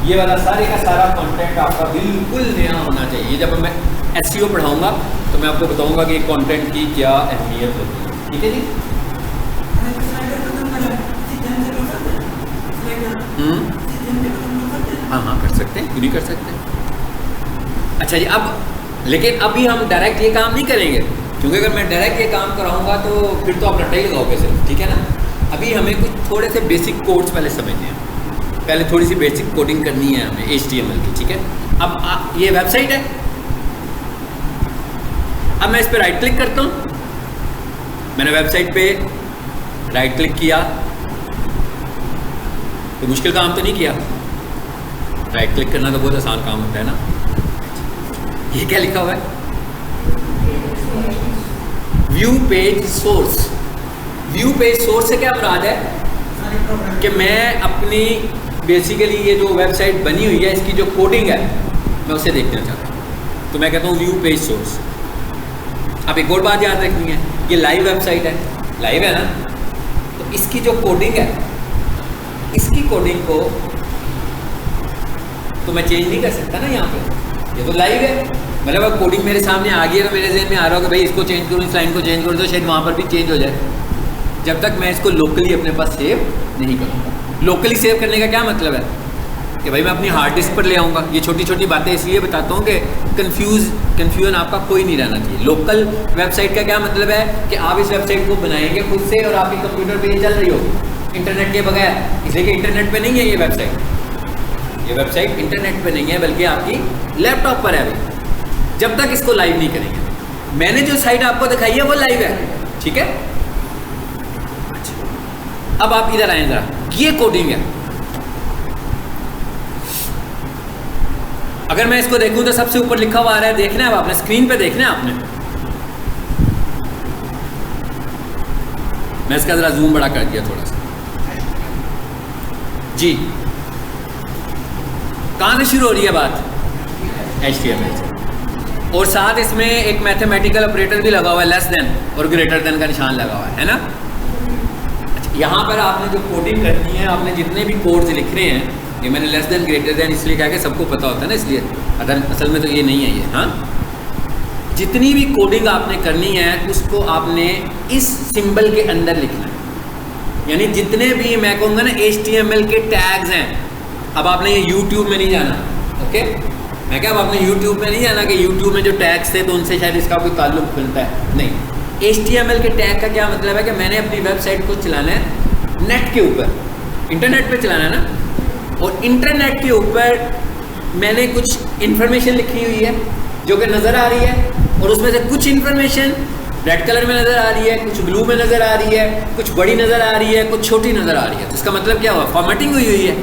Speaker 1: ये वाला सारे का सारा कंटेंट आपका बिल्कुल नया होना चाहिए। जब मैं एसईओ पढ़ाऊंगा तो मैं आपको बताऊंगा कि कंटेंट की क्या अहमियत होती है, ठीक है जी। हाँ, कर सकते हैं, क्यों नहीं कर सकते। अच्छा जी, अब लेकिन अभी हम डायरेक्ट ये काम नहीं करेंगे, क्योंकि अगर मैं डायरेक्ट ये काम कराऊंगा तो फिर तो आप रट्टा ही लगाओगे सिर्फ, ठीक है ना। अभी हमें कुछ थोड़े से बेसिक कोड्स पहले समझने हैं, पहले थोड़ी सी बेसिक कोडिंग करनी है हमें HTML की, ठीक है। अब ये वेबसाइट है, अब मैं इस पर राइट क्लिक करता हूँ, मैंने वेबसाइट पे राइट क्लिक किया, तो मुश्किल काम तो नहीं किया। राइट क्लिक करना तो बहुत आसान काम होता है ना। ये क्या लिखा हुआ है, view page source. View page source से क्या मुराद है कि मैं अपनी बेसिकली ये जो वेबसाइट बनी हुई है इसकी जो कोडिंग है मैं उसे देखना चाहता हूँ, तो मैं कहता हूँ व्यू पेज सोर्स। अब एक और बात याद रखनी है, ये लाइव वेबसाइट है, लाइव है ना, तो इसकी जो कोडिंग है, इसकी कोडिंग को तो मैं चेंज नहीं कर सकता ना यहाँ पे, ये तो लाइव है। मतलब अब कोडिंग मेरे सामने आ गई है तो मेरे जहन में आ रहा हो कि भाई इसको चेंज करूँ, इस लाइन को चेंज करूँ, तो शायद वहाँ पर भी चेंज हो जाए। जब तक मैं इसको लोकली अपने पास सेव नहीं करूँगा। लोकली सेव करने का क्या मतलब है कि भाई मैं अपनी हार्ड डिस्क पर ले आऊँगा। ये छोटी छोटी बातें इसलिए बताता हूँ कि कन्फ्यूजन आपका कोई नहीं रहना चाहिए। लोकल वेबसाइट का क्या मतलब है कि आप इस वेबसाइट को बनाएंगे खुद से और आपके कंप्यूटर पे ये चल रही होगी इंटरनेट के बगैर, इसलिए कि इंटरनेट पे नहीं है ये वेबसाइट। ये वेबसाइट इंटरनेट पे नहीं है बल्कि आपकी लैपटॉप पर है अभी, जब तक इसको लाइव नहीं करेंगे। मैंने जो साइट आपको दिखाई है वो लाइव है, ठीक है। अब आप इधर आए जरा, ये कोडिंग है। अगर मैं इसको देखूं तो सबसे ऊपर लिखा हुआ आ रहा है, देखना है अब आपने स्क्रीन पे, देखना है आपने। मैं इसका जरा जूम बड़ा कर दिया थोड़ा सा जी। कहां से शुरू हो रही है बात? HTML से, और साथ इसमें एक मैथमेटिकल ऑपरेटर भी लगा हुआ है, लेस देन और ग्रेटर देन का निशान लगा हुआ है ना। अच्छा, यहाँ पर आपने जो कोडिंग करनी है, आपने जितने भी कोड्स लिख रहे हैं, ये मैंने लेस देन ग्रेटर देन इसलिए कहा कि सबको पता होता है ना, इसलिए असल में तो ये नहीं है ये। हाँ, जितनी भी कोडिंग आपने करनी है उसको आपने इस सिंबल के अंदर लिखना है। यानी जितने भी मैं कहूँगा ना HTML के टैग्स हैं, अब आपने ये YouTube में नहीं जाना, ओके। मैं क्या, अब आपने YouTube में नहीं जाना कि YouTube में जो टैग्स थे तो उनसे शायद इसका कोई ताल्लुक खुलता है, नहीं। HTML के टैग का क्या मतलब है कि मैंने अपनी वेबसाइट को चलाना है नेट के ऊपर, इंटरनेट पे चलाना है ना, और इंटरनेट के ऊपर मैंने कुछ इन्फॉर्मेशन लिखी हुई है जो कि नज़र आ रही है, और उसमें से कुछ इन्फॉर्मेशन रेड कलर में नज़र आ रही है, कुछ ब्लू में नज़र आ रही है, कुछ बड़ी नज़र आ रही है, कुछ छोटी नज़र आ रही है। तो इसका मतलब क्या हुआ? फॉर्मेटिंग हुई हुई है।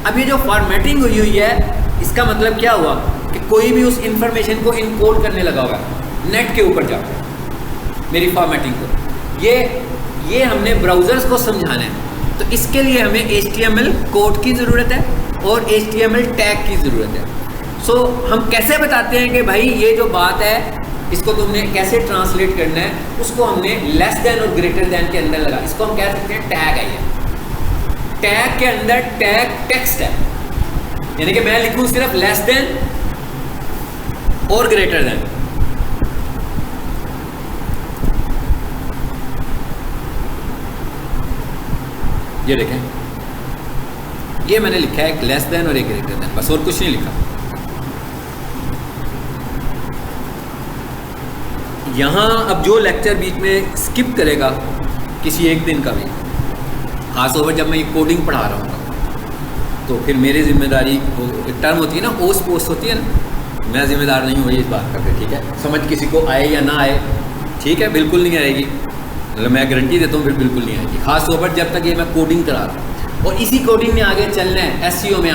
Speaker 1: अब ये जो फॉर्मेटिंग हुई हुई है, इसका मतलब क्या हुआ कि कोई भी उस इन्फॉर्मेशन को इनकोड करने लगा होगा नेट के ऊपर जाकर, मेरी फॉर्मेटिंग को। ये हमने ब्राउज़र्स को समझाना है, तो इसके लिए हमें HTML कोड की ज़रूरत है और HTML टैग की ज़रूरत है। सो हम कैसे बताते हैं कि भाई ये जो बात है इसको तुमने कैसे ट्रांसलेट करना है, उसको हमने लेस देन और ग्रेटर देन के अंदर लगा। इसको हम कह सकते हैं टैग है। ये टैग के अंदर टैग टेक्स्ट है, यानी कि मैं लिखूं सिर्फ लेस देन और ग्रेटर देन। ये देखें, ये मैंने लिखा है एक लेस देन और एक ग्रेटर देन, बस और कुछ नहीं लिखा। यहाँ अब जो लेक्चर बीच में स्किप करेगा किसी एक दिन का भी, खास तौर पर जब मैं ये कोडिंग पढ़ा रहा हूँ, तो फिर मेरी जिम्मेदारी, एक टर्म होती है ना, ओस पोस्ट होती है ना, मैं जिम्मेदार नहीं हूँ इस बात का फिर, ठीक है। समझ किसी को आए या ना आए, ठीक है, बिल्कुल नहीं आएगी, मतलब मैं गारंटी देता हूँ फिर बिल्कुल नहीं आएगी, खास तौर पर जब तक ये मैं कोडिंग करा रहा हूँ। और इसी कोडिंग में आगे चलना है SEO में।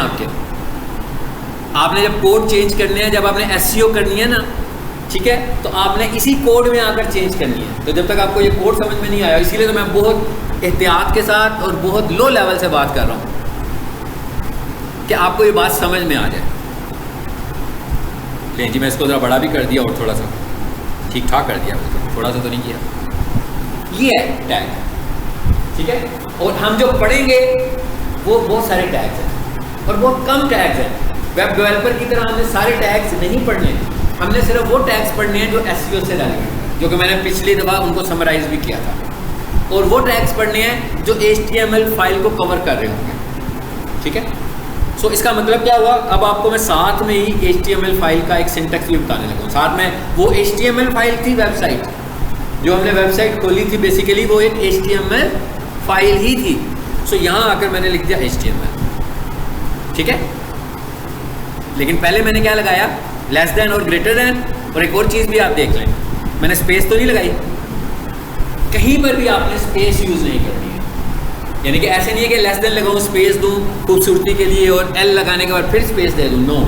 Speaker 1: आपने जब कोड चेंज करने हैं, जब आपने SEO करनी है ना, ठीक है, तो आपने इसी कोड में आकर चेंज करनी है। तो जब तक आपको ये कोड समझ में नहीं आया, इसीलिए तो मैं बहुत एहतियात के साथ और बहुत लो लेवल से बात कर रहा हूँ कि आपको ये बात समझ में आ जाए। लेकिन जी मैं इसको ज़रा बड़ा भी कर दिया और थोड़ा सा ठीक ठाक कर दिया, थोड़ा सा तो नहीं किया। ये है टैग, ठीक है। और हम जो पढ़ेंगे वो बहुत सारे टैग्स हैं और बहुत कम टैग्स हैं। वेब डेवलपर की तरह हमने सारे टैग्स नहीं पढ़ने हैं, हमने सिर्फ वो टैग्स पढ़ने हैं जो SEO से रिलेटेड, जो कि मैंने पिछली दफ़ा उनको समराइज भी किया था, और वो टैग्स पढ़ने हैं जो HTML फाइल को कवर कर रहे होंगे, ठीक है। सो इसका मतलब क्या हुआ, अब आपको मैं साथ में ही HTML फाइल का एक सिंटैक्स भी बताने लगा हूँ। साथ में वो HTML फाइल थी, वेबसाइट जो हमने वेबसाइट खोली थी, बेसिकली वो एक HTML फाइल ही थी। सो यहाँ आकर मैंने लिख दिया HTML, ठीक है। लेकिन पहले मैंने क्या लगाया, लेस देन और ग्रेटर देन। और एक और चीज़ भी आप देख लें, मैंने स्पेस तो नहीं लगाई, कहीं पर भी आपने स्पेस यूज़ नहीं करनी है। यानी कि ऐसे नहीं है कि लेस देन लगाऊँ, स्पेस दूँ खूबसूरती के लिए और L लगाने के बाद फिर स्पेस दे दूँ, नो,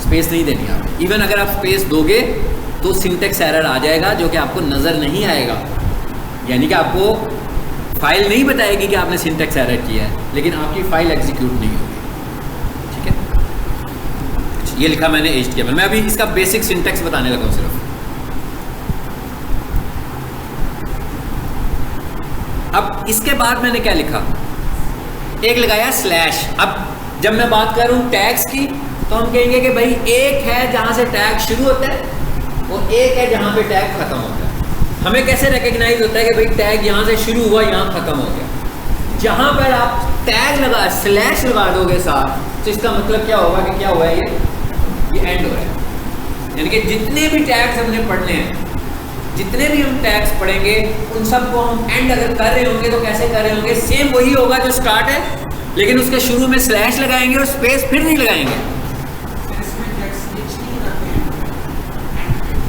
Speaker 1: स्पेस नहीं देनी आप। इवन अगर आप स्पेस दोगे तो सिंटैक्स एरर आ जाएगा जो कि आपको नज़र नहीं आएगा, यानी कि आपको फाइल नहीं बताएगी कि आपने सिंटैक्स एरर किया है, लेकिन आपकी फ़ाइल एग्जीक्यूट नहीं होगी, ठीक है। ये लिखा मैंने HTML। मैं अभी इसका बेसिक सिंटैक्स बताने लगा हूँ सिर्फ। अब इसके बाद मैंने क्या लिखा, एक लगाया स्लैश। अब जब मैं बात कर रहा हूँ टैग्स की, तो हम कहेंगे कि भाई एक है जहाँ से टैग शुरू होता है और एक है जहाँ पे टैग खत्म होता है। हमें कैसे रिकग्नाइज होता है कि भाई टैग यहाँ से शुरू हुआ यहाँ ख़त्म हो गया? जहाँ पर आप टैग लगा स्लैश लगा दोगे साथ, तो इसका मतलब क्या होगा कि क्या हुआ है, ये एंड हो रहा है। यानी कि जितने भी टैग्स हमने पढ़ने हैं, जितने भी हम टैग्स पढ़ेंगे, उन सबको हम एंड अगर कर रहे होंगे तो कैसे कर रहे होंगे? सेम वही होगा जो स्टार्ट है, लेकिन उसके शुरू में स्लैश लगाएंगे और स्पेस फिर नहीं लगाएंगे।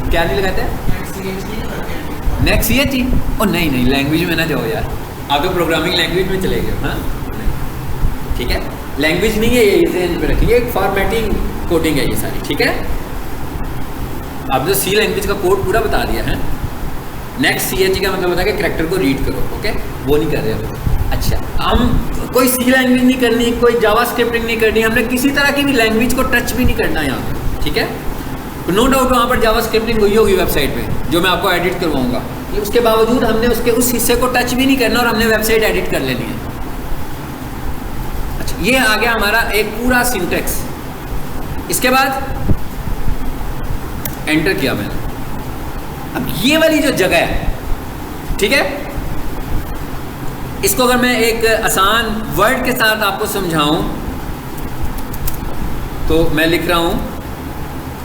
Speaker 1: क्या नहीं लगाते हैं? नेक्स्ट ये चीज। ओ नहीं नहीं, लैंग्वेज में ना जाओ यार, आप तो प्रोग्रामिंग लैंग्वेज में चले गए। हाँ ठीक है, लैंग्वेज नहीं है ये, ध्यान पे रखिए, एक फॉर्मेटिंग कोडिंग है ये सारी। ठीक है, आपने सी लैंग्वेज का कोड पूरा बता दिया है। नेक्स्ट CHE का मतलब होता है कि कैरेक्टर को रीड करो। ओके, वो नहीं कर रहे हम। अच्छा, हम कोई सी लैंग्वेज नहीं करनी, कोई जावा स्क्रिप्टिंग नहीं करनी, हमने किसी तरह की भी लैंग्वेज को टच भी नहीं करना यहाँ पर। ठीक है, नो डाउट वहाँ पर जावा स्क्रिप्टिंग हुई होगी वेबसाइट पे, जो मैं आपको एडिट करवाऊँगा। उसके बावजूद हमने उसके उस हिस्से को टच भी नहीं करना और हमने वेबसाइट एडिट कर लेनी है। अच्छा, ये आ गया हमारा एक पूरा सिंटेक्स। इसके बाद एंटर किया मैंने। अब ये वाली जो जगह है, ठीक है, इसको अगर मैं एक आसान वर्ड के साथ आपको समझाऊं तो मैं लिख रहा हूं,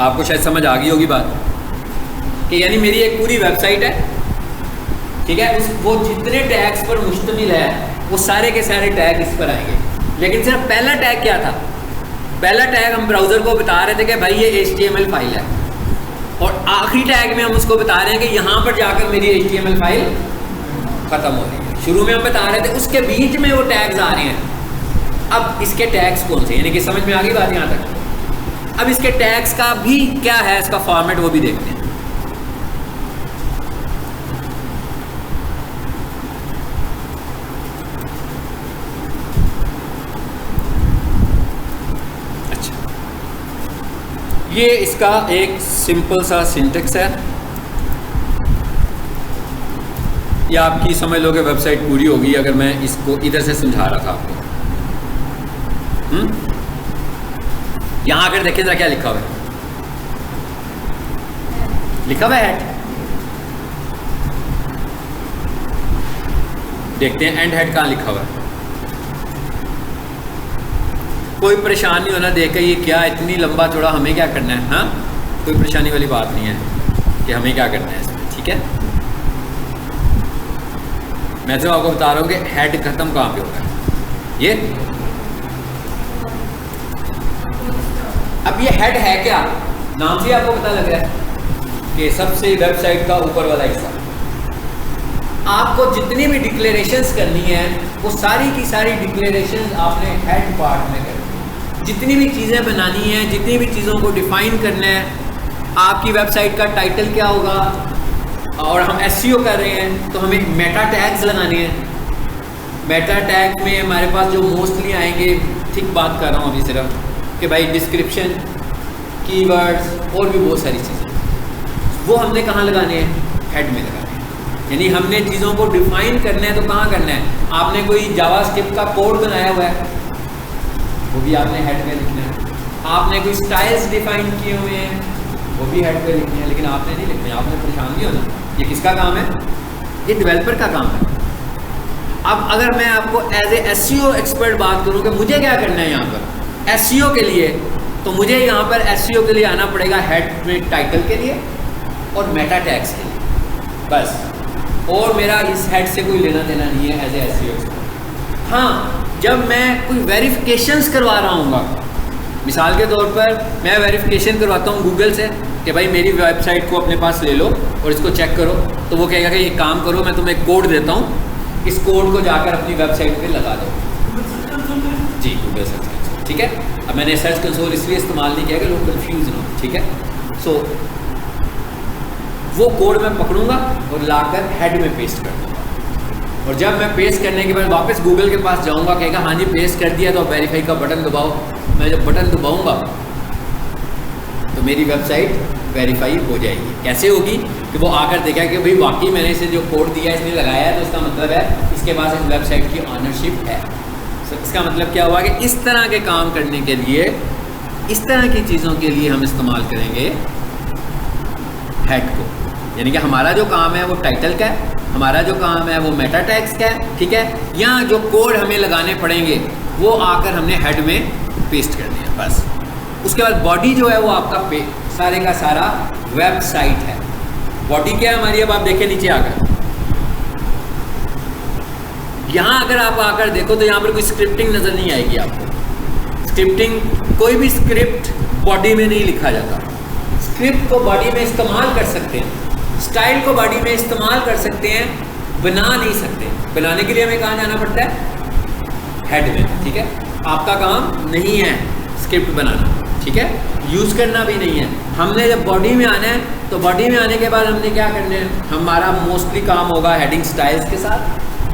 Speaker 1: आपको शायद समझ आ गई होगी बात, कि यानी मेरी एक पूरी वेबसाइट है। ठीक है, वो जितने टैग्स पर मुश्तमिल है वो सारे के सारे टैग इस पर आएंगे। लेकिन सिर्फ पहला टैग क्या था? पहला टैग हम ब्राउज़र को बता रहे थे कि भाई ये HTML फाइल है, और आखिरी टैग में हम उसको बता रहे हैं कि यहाँ पर जाकर मेरी HTML फाइल ख़त्म हो रही है। शुरू में हम बता रहे थे, उसके बीच में वो टैग्स आ रहे हैं। अब इसके टैग्स कौन से, यानी कि समझ में आ गई बात यहाँ तक? अब इसके टैग्स का भी क्या है, इसका फॉर्मेट, वो भी देखते हैं। ये इसका एक सिंपल सा सिंटेक्स है। ये आपकी समझ लो कि वेबसाइट पूरी होगी अगर मैं इसको इधर से समझा रहा था आपको। यहाँ आकर देखें जरा क्या लिखा हुआ है। लिखा हुआ है हेड, देखते हैं एंड हेड कहाँ लिखा हुआ है। कोई परेशान नहीं होना देख के ये क्या इतनी लंबा चौड़ा, हमें क्या करना है। हाँ, कोई परेशानी वाली बात नहीं है कि हमें क्या करना है इसमें। ठीक है, मैं तो आपको बता रहा हूँ कि हेड खत्म कहाँ पे होगा। ये अब ये हेड है क्या, नाम से आपको पता लग रहा है कि सबसे वेबसाइट का ऊपर वाला हिस्सा। आपको जितनी भी डिक्लेरेशंस करनी है वो सारी की सारी डिक्लेरेशंस आपने हेड पार्ट में करनी है। जितनी भी चीज़ें बनानी है, जितनी भी चीज़ों को डिफाइन करना है, आपकी वेबसाइट का टाइटल क्या होगा, और हम SEO कर रहे हैं तो हमें मेटा टैग्स लगाने हैं। मेटा टैग में हमारे पास जो मोस्टली आएंगे, ठीक बात कर रहा हूँ अभी सिर्फ, कि भाई डिस्क्रिप्शन, कीवर्ड्स और भी बहुत सारी चीज़ें, वो हमने कहाँ लगाने हैं? हेड में लगाने हैं। यानी हमने चीज़ों को डिफाइन करना है तो कहाँ करना है? आपने कोई जावास्क्रिप्ट का कोड बनाया हुआ है, वो भी आपने हेड में लिखना है। आपने कोई स्टाइल्स डिफाइन किए हुए हैं, वो भी हेड पे लिखने हैं, लेकिन आपने नहीं लिखने, आपने परेशान नहीं होना। ये किसका काम है? ये डेवलपर का काम है। अब अगर मैं आपको एज ए SEO एक्सपर्ट बात करूँ कि मुझे क्या करना है यहाँ पर SEO के लिए, तो मुझे यहाँ पर SEO के लिए आना पड़ेगा हेड में टाइटल के लिए और मेटा टैग्स के लिए, बस। और मेरा इस हेड से कोई लेना देना नहीं है एज ए SEO एक्सपर्ट। हाँ, जब मैं कोई वेरिफिकेशंस करवा रहा हूँ, मिसाल के तौर पर मैं वेरिफिकेशन करवाता हूँ गूगल से कि भाई मेरी वेबसाइट को अपने पास ले लो और इसको चेक करो, तो वो कहेगा कि ये काम करो, मैं तुम्हें कोड देता हूँ, इस कोड को जाकर अपनी वेबसाइट पे लगा दो। जी, गूगल सर्च कंसोल। ठीक है, अब मैंने सर्च कंसोल इसलिए इस्तेमाल नहीं किया कि लोग कन्फ्यूज ना हो। ठीक है, सो वो कोड मैं पकड़ूंगा और लाकर हेड में पेस्ट कर दूँगा, और जब मैं पेस्ट करने के बाद वापस गूगल के पास जाऊंगा, कहेगा हाँ जी पेस्ट कर दिया, तो वेरीफाई का बटन दबाओ। मैं जब बटन दबाऊंगा तो मेरी वेबसाइट वेरीफाई हो जाएगी। कैसे होगी? कि वो आकर देखा कि भाई वाकई मैंने इसे जो कोड दिया है इसने लगाया है, तो इसका मतलब है इसके पास इस वेबसाइट की ऑनरशिप है। तो इसका मतलब क्या हुआ कि इस तरह के काम करने के लिए, इस तरह की चीज़ों के लिए हम इस्तेमाल करेंगे हेड को। यानी कि हमारा जो काम है वो टाइटल का है, हमारा जो काम है वो मेटा टैग्स का है, ठीक है। यहाँ जो कोड हमें लगाने पड़ेंगे वो आकर हमने हेड में पेस्ट करने हैं बस। उसके बाद बॉडी जो है वो आपका सारे का सारा वेबसाइट है। बॉडी क्या है हमारी, अब आप देखें नीचे आकर, यहाँ अगर आप आकर देखो तो यहाँ पर कोई स्क्रिप्टिंग नज़र नहीं आएगी आपको। स्क्रिप्टिंग, कोई भी स्क्रिप्ट बॉडी में नहीं लिखा जाता। स्क्रिप्ट को बॉडी में इस्तेमाल कर सकते हैं, स्टाइल को बॉडी में इस्तेमाल कर सकते हैं, बना नहीं सकते। बनाने के लिए हमें कहाँ जाना पड़ता है, हेड में, ठीक है। आपका काम नहीं है स्क्रिप्ट बनाना, ठीक है, यूज़ करना भी नहीं है। हमने जब बॉडी में आना है तो बॉडी में आने के बाद हमने क्या करना है, हमारा मोस्टली काम होगा हेडिंग स्टाइल्स के साथ,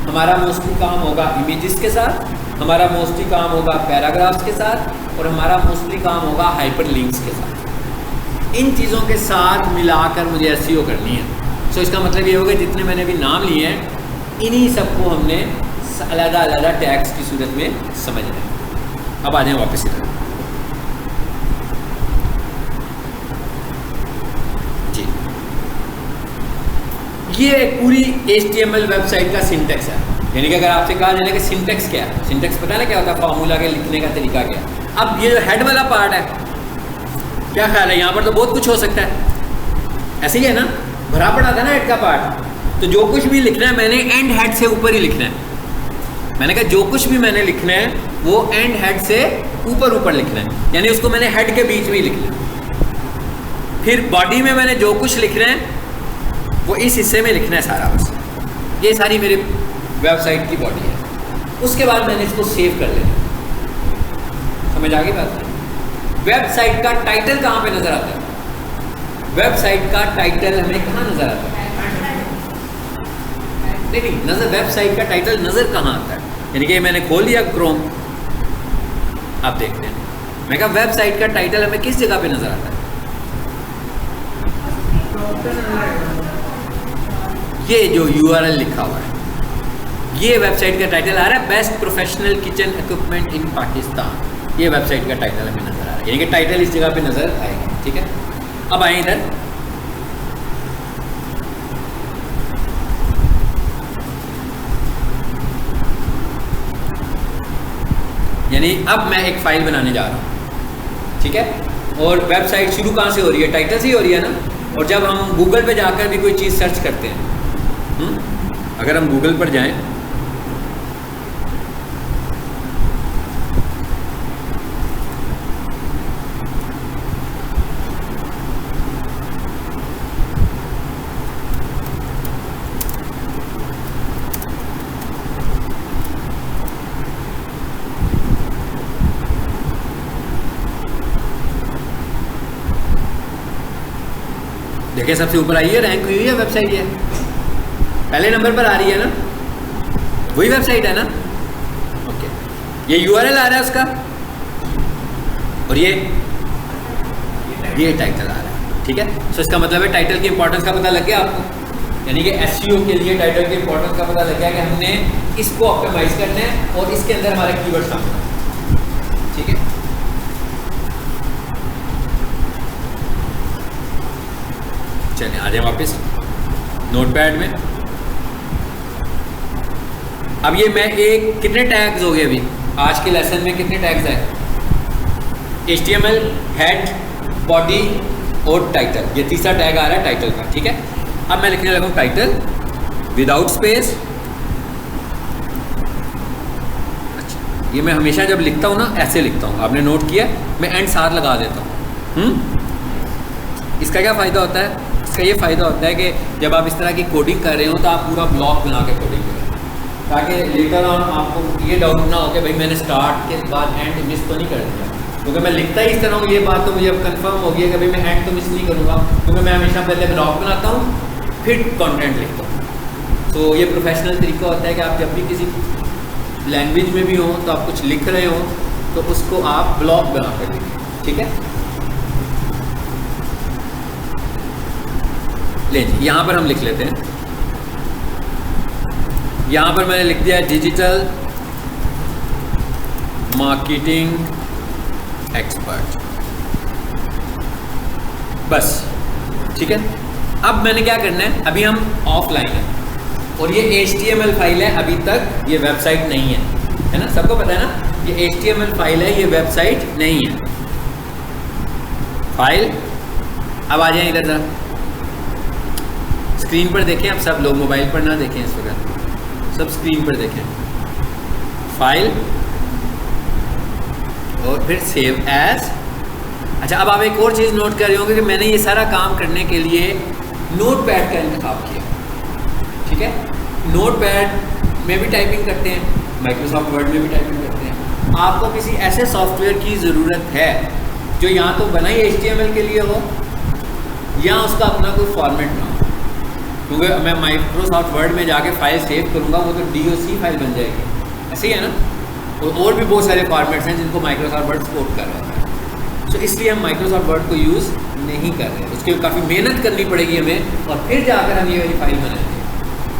Speaker 1: हमारा मोस्टली काम होगा इमेजेस के साथ, हमारा मोस्टली काम होगा पैराग्राफ्स के साथ, और हमारा मोस्टली काम होगा हाइपरलिंक्स के साथ। इन चीज़ों के साथ मिलाकर मुझे एसईओ करनी है। सो इसका मतलब ये होगा जितने मैंने अभी नाम लिए हैं इन्हीं सबको हमने अलग अलग टैग्स की सूरत में समझना है। अब आ जाए वापस इधर जी। ये एक पूरी HTML वेबसाइट का सिंटेक्स है। यानी कि अगर आपसे कहा जाए कि सिंटेक्स क्या है, सिंटेक्स पता है ना क्या होता है, फार्मूला के लिखने का तरीका क्या है। अब ये जो हेड वाला पार्ट है, क्या ख्याल है, यहाँ पर तो बहुत कुछ हो सकता है, ऐसे ही है ना, भरा पड़ा था ना हेड का पार्ट। तो जो कुछ भी लिखना है मैंने एंड हेड से ऊपर ही लिखना है। मैंने कहा जो कुछ भी मैंने लिखना है वो एंड हेड से ऊपर लिखना है, यानी उसको मैंने हेड के बीच में ही लिखना है। फिर बॉडी में मैंने जो कुछ लिखना है वो इस हिस्से में लिखना है सारा, बस। ये सारी मेरी वेबसाइट की बॉडी है। उसके बाद मैंने इसको सेव कर लेना। समझ आ गई बात? वेबसाइट का टाइटल कहाँ पे नजर आता है? वेबसाइट का टाइटल हमें कहाँ नजर आता है? नहीं, नजर वेबसाइट का टाइटल नजर कहाँ आता है? यानी कि मैंने खोल लिया क्रोम, आप देखते हैं, मैं कहा वेबसाइट का टाइटल हमें किस जगह पे नजर आता है? ये जो URL लिखा हुआ है, ये वेबसाइट का टाइटल आ रहा है, बेस्ट प्रोफेशनल किचन इक्विपमेंट इन पाकिस्तान। ये वेबसाइट का टाइटल हमें नजर आ रहा है, यानी कि टाइटल इस जगह पे नजर आएगा, ठीक है। अब आए इधर, यानी अब मैं एक फाइल बनाने जा रहा हूँ, ठीक है। और वेबसाइट शुरू कहाँ से हो रही है? टाइटल से ही हो रही है ना। और जब हम गूगल पे जाकर भी कोई चीज़ सर्च करते हैं, अगर हम गूगल पर जाएं, देखिए सबसे ऊपर आई है, रैंक हुई है वेबसाइट, है पहले नंबर पर आ रही है ना, वही वेबसाइट है ना। ओके, ये URL आ रहा है उसका, और ये टाइटल आ रहा है, ठीक है। सो इसका मतलब है टाइटल की इंपॉर्टेंस का पता लग गया आपको, यानी कि SEO के लिए टाइटल की इंपॉर्टेंस का पता लग गया कि हमने इसको ऑप्टिमाइज करना है और इसके अंदर हमारे कीवर्ड्स शामिल हैं, ठीक है। चलिए आ जाए वापस नोटपैड में। अब ये मैं कितने टैग्स हो गए अभी आज के लेसन में, कितने टैग्स हैं? HTML, हेड, बॉडी और टाइटल, ये तीसरा टैग आ रहा है टाइटल का, ठीक है। अब मैं लिखने लगा हूँ टाइटल विदाउट स्पेस। अच्छा, ये मैं हमेशा जब लिखता हूँ ना ऐसे लिखता हूँ, आपने नोट किया, मैं एंड साथ लगा देता हूँ। इसका क्या फ़ायदा होता है? इसका ये फ़ायदा होता है कि जब आप इस तरह की कोडिंग कर रहे हो तो आप पूरा ब्लॉक बना के कोडिंग करें, ताकि लेटर ऑन आपको ये डाउट ना हो कि भाई मैंने स्टार्ट के बाद एंड मिस तो नहीं कर दिया। क्योंकि मैं लिखता ही इस तरह हूँ, ये बात तो मुझे अब कंफर्म हो गई है कि भाई मैं एंड तो मिस नहीं करूँगा, क्योंकि मैं हमेशा पहले ब्लॉक बनाता हूँ फिर कंटेंट लिखता हूँ। तो ये प्रोफेशनल तरीका होता है कि आप जब भी किसी लैंग्वेज में भी हो तो आप कुछ लिख रहे हो तो उसको आप ब्लॉक बना कर लिखें, ठीक है। ले जी, यहाँ पर हम लिख लेते हैं, यहाँ पर मैंने लिख दिया डिजिटल मार्केटिंग एक्सपर्ट, बस, ठीक है। अब मैंने क्या करना है, अभी हम ऑफलाइन है और ये HTML फाइल है, अभी तक ये वेबसाइट नहीं है ना, सबको पता है ना, ये HTML फाइल है, ये वेबसाइट नहीं है फाइल। अब आ जाए इधर जरा, स्क्रीन पर देखें, अब सब लोग मोबाइल पर ना देखें इस वक्त, सब स्क्रीन पर देखें, फाइल और फिर सेव एज। अच्छा, अब आप एक और चीज़ नोट कर रहे होंगे कि मैंने ये सारा काम करने के लिए नोटपैड का इंतखाब किया, ठीक है। नोटपैड में भी टाइपिंग करते हैं, माइक्रोसॉफ्ट वर्ड में भी टाइपिंग करते हैं। आपको किसी ऐसे सॉफ्टवेयर की ज़रूरत है जो या तो बना ही HTML के लिए हो या उसका अपना कोई फॉर्मेट ना हो, क्योंकि मैं माइक्रोसॉफ्ट वर्ड में जाके फाइल सेव करूँगा वो तो DOC फाइल बन जाएगी, ऐसे ही है ना। तो और भी बहुत सारे फॉर्मेट्स हैं जिनको माइक्रोसॉफ्ट वर्ड सपोर्ट कर रहा है, तो इसलिए हम माइक्रोसॉफ्ट वर्ड को यूज़ नहीं कर रहे, उसके लिए काफ़ी मेहनत करनी पड़ेगी हमें और फिर जाकर हम ये वाली फाइल बनाएंगे।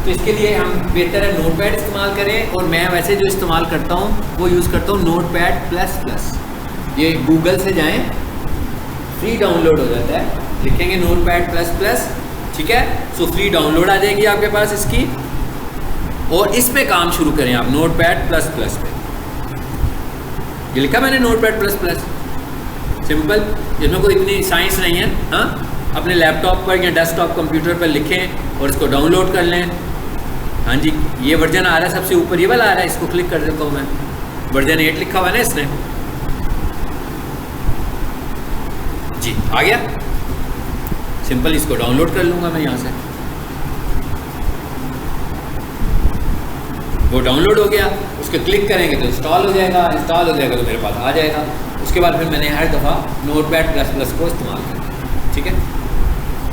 Speaker 1: तो इसके लिए हम बेहतर है नोटपैड इस्तेमाल करें, और मैं वैसे जो इस्तेमाल करता हूँ वो यूज़ करता हूँ नोटपैड++। ये गूगल से जाएं, फ्री डाउनलोड हो जाता है, लिखेंगे नोटपैड++, ठीक है। सो फ्री डाउनलोड आ जाएगी आपके पास इसकी, और इस पे काम शुरू करें आप नोटपैड++ पे। ये लिखा मैंने नोटपैड++, सिंपल, इसमें कोई इतनी साइंस नहीं है। हाँ, अपने लैपटॉप पर या डेस्कटॉप कंप्यूटर पर लिखें और इसको डाउनलोड कर लें। हाँ जी, ये वर्जन आ रहा है सबसे ऊपर, ये वाला आ रहा है, इसको क्लिक कर देता हूँ मैं, वर्जन 8 लिखा हुआ है ना इसने जी, आ गया। सिंपल इसको डाउनलोड कर लूँगा मैं यहाँ से, वो डाउनलोड हो गया, उसके क्लिक करेंगे तो इंस्टॉल हो जाएगा, इंस्टॉल हो जाएगा तो मेरे पास आ जाएगा। उसके बाद फिर मैंने हर दफ़ा नोटपैड++ को इस्तेमाल करना, ठीक है।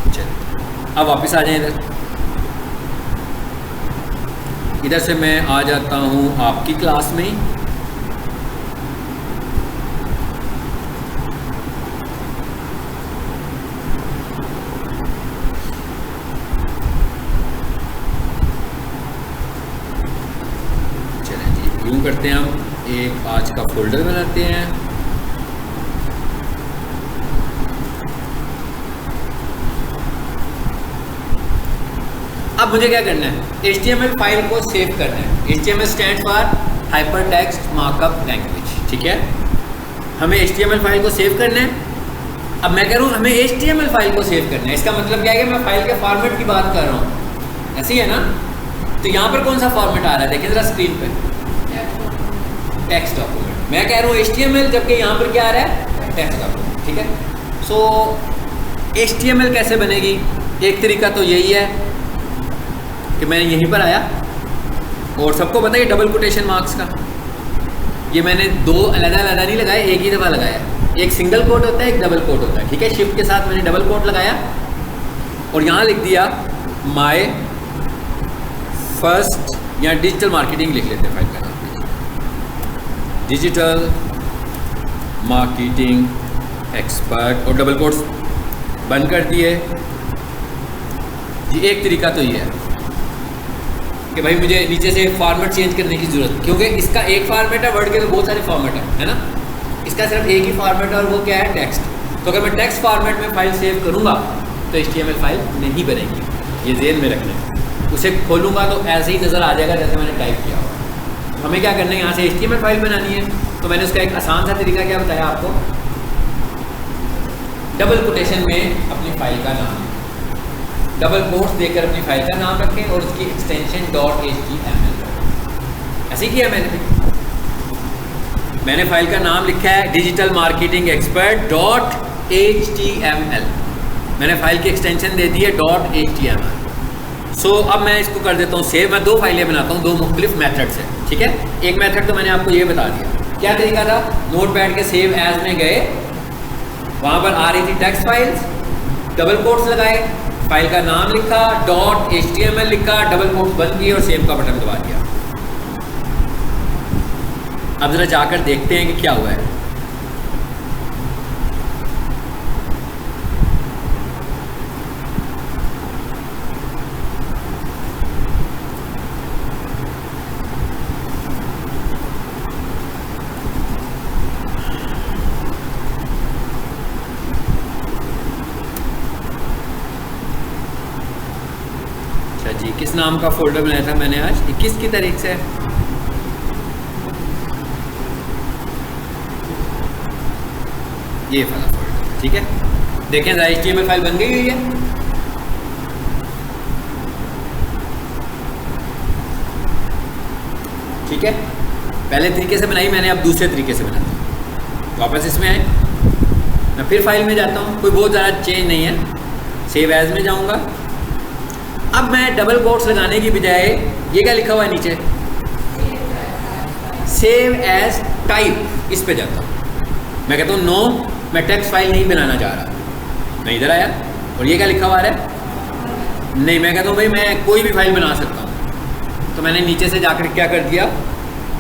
Speaker 1: चलिए अब वापस आ जाएं इधर, इधर से मैं आ जाता हूँ आपकी क्लास में ही। चलें जी, यूँ करते हैं, हम एक आज का फोल्डर बनाते हैं। अब मुझे क्या करना है, HTML फाइल को सेव करना है। HTML stand for hypertext markup language, ठीक है। हमें HTML फाइल को सेव करना है। अब मैं कह रहा हूँ हमें HTML फाइल को सेव करना है, इसका मतलब क्या है कि मैं फाइल के फॉर्मेट की बात कर रहा हूँ, ऐसी है ना। तो यहाँ पर कौन सा फॉर्मेट आ रहा है, देखिए ज़रा स्क्रीन पे, टेक्स्ट डॉक्यूमेंट। मैं कह रहा हूँ HTML, जबकि यहाँ पर क्या आ रहा है, टेक्स्ट डॉक्यूमेंट, ठीक है। सो HTML कैसे बनेगी, एक तरीका तो यही है कि मैंने यहीं पर आया, और सबको पता है डबल कोटेशन मार्क्स का, ये मैंने दो अलग-अलग नहीं लगाया, एक ही दफ़ा लगाया। एक सिंगल कोट होता है, एक डबल कोट होता है, ठीक है। शिफ्ट के साथ मैंने डबल कोट लगाया और यहाँ लिख दिया माय फर्स्ट, या डिजिटल मार्केटिंग लिख लेते हैं फाइल का नाम, डिजिटल मार्केटिंग एक्सपर्ट, और डबल कोट्स बंद कर दिए जी। एक तरीका तो ये है कि भाई मुझे नीचे से फॉर्मेट चेंज करने की ज़रूरत, क्योंकि इसका एक फॉर्मेट है, वर्ड के तो बहुत सारे फॉर्मेट है ना। इसका सिर्फ एक ही फॉर्मेट है और वो क्या है, टेक्स्ट। तो अगर मैं टेक्स्ट फॉर्मेट में फाइल सेव करूँगा तो HTML फाइल नहीं बनेगी, ये ज़हन में रखना। उसे खोलूँगा तो ऐसे ही नज़र आ जाएगा जैसे मैंने टाइप किया हुआ। हमें क्या करना है, यहाँ से HTML फाइल बनानी है। तो मैंने उसका एक आसान सा तरीका क्या बताया आपको, डबल कोटेशन में अपनी फाइल का नाम, डबल कोट्स देकर अपनी फाइल का नाम रखें और उसकी एक्सटेंशन .html, ऐसे किया मैंने फाइल का नाम लिखा है डिजिटल मार्केटिंग एक्सपर्ट .html, मैंने फाइल की एक्सटेंशन दे दी है .html। सो अब मैं इसको कर देता हूँ सेव। मैं दो फाइलें बनाता हूँ, दो मुख्तलिफ मेथड से, ठीक है। एक मेथड तो मैंने आपको ये बता दिया, क्या तरीका था, नोटपैड के सेव एज में गए, वहाँ पर आ रही थी टेक्स्ट फाइल्स, डबल कोट्स लगाए, फाइल का नाम लिखा, .html लिखा, डबल कोट्स बंद किए और सेव का बटन दबा दिया। अब जरा जाकर देखते हैं कि क्या हुआ है। जी, किस नाम का फोल्डर बनाया था मैंने आज? 21 की तारीख से। ये वाला फोल्डर, ठीक है। देखें HTML फाइल बन गई हुई है। ठीक है, पहले तरीके से बनाई मैंने, अब दूसरे तरीके से बनाता हूँ। वापस इसमें आए, मैं फिर फाइल में जाता हूँ, कोई बहुत ज़्यादा चेंज नहीं है। सेव एज में जाऊँगा। अब मैं डबल कोट्स लगाने की बजाय ये क्या लिखा हुआ है नीचे, सेव एज टाइप, इस पे जाता हूँ। मैं कहता हूँ नो, मैं टेक्स्ट फाइल नहीं बनाना चाह रहा। मैं इधर आया और ये क्या लिखा हुआ है, नहीं, मैं कहता हूँ भाई मैं कोई भी फाइल बना सकता हूँ। तो मैंने नीचे से जाकर क्या कर दिया,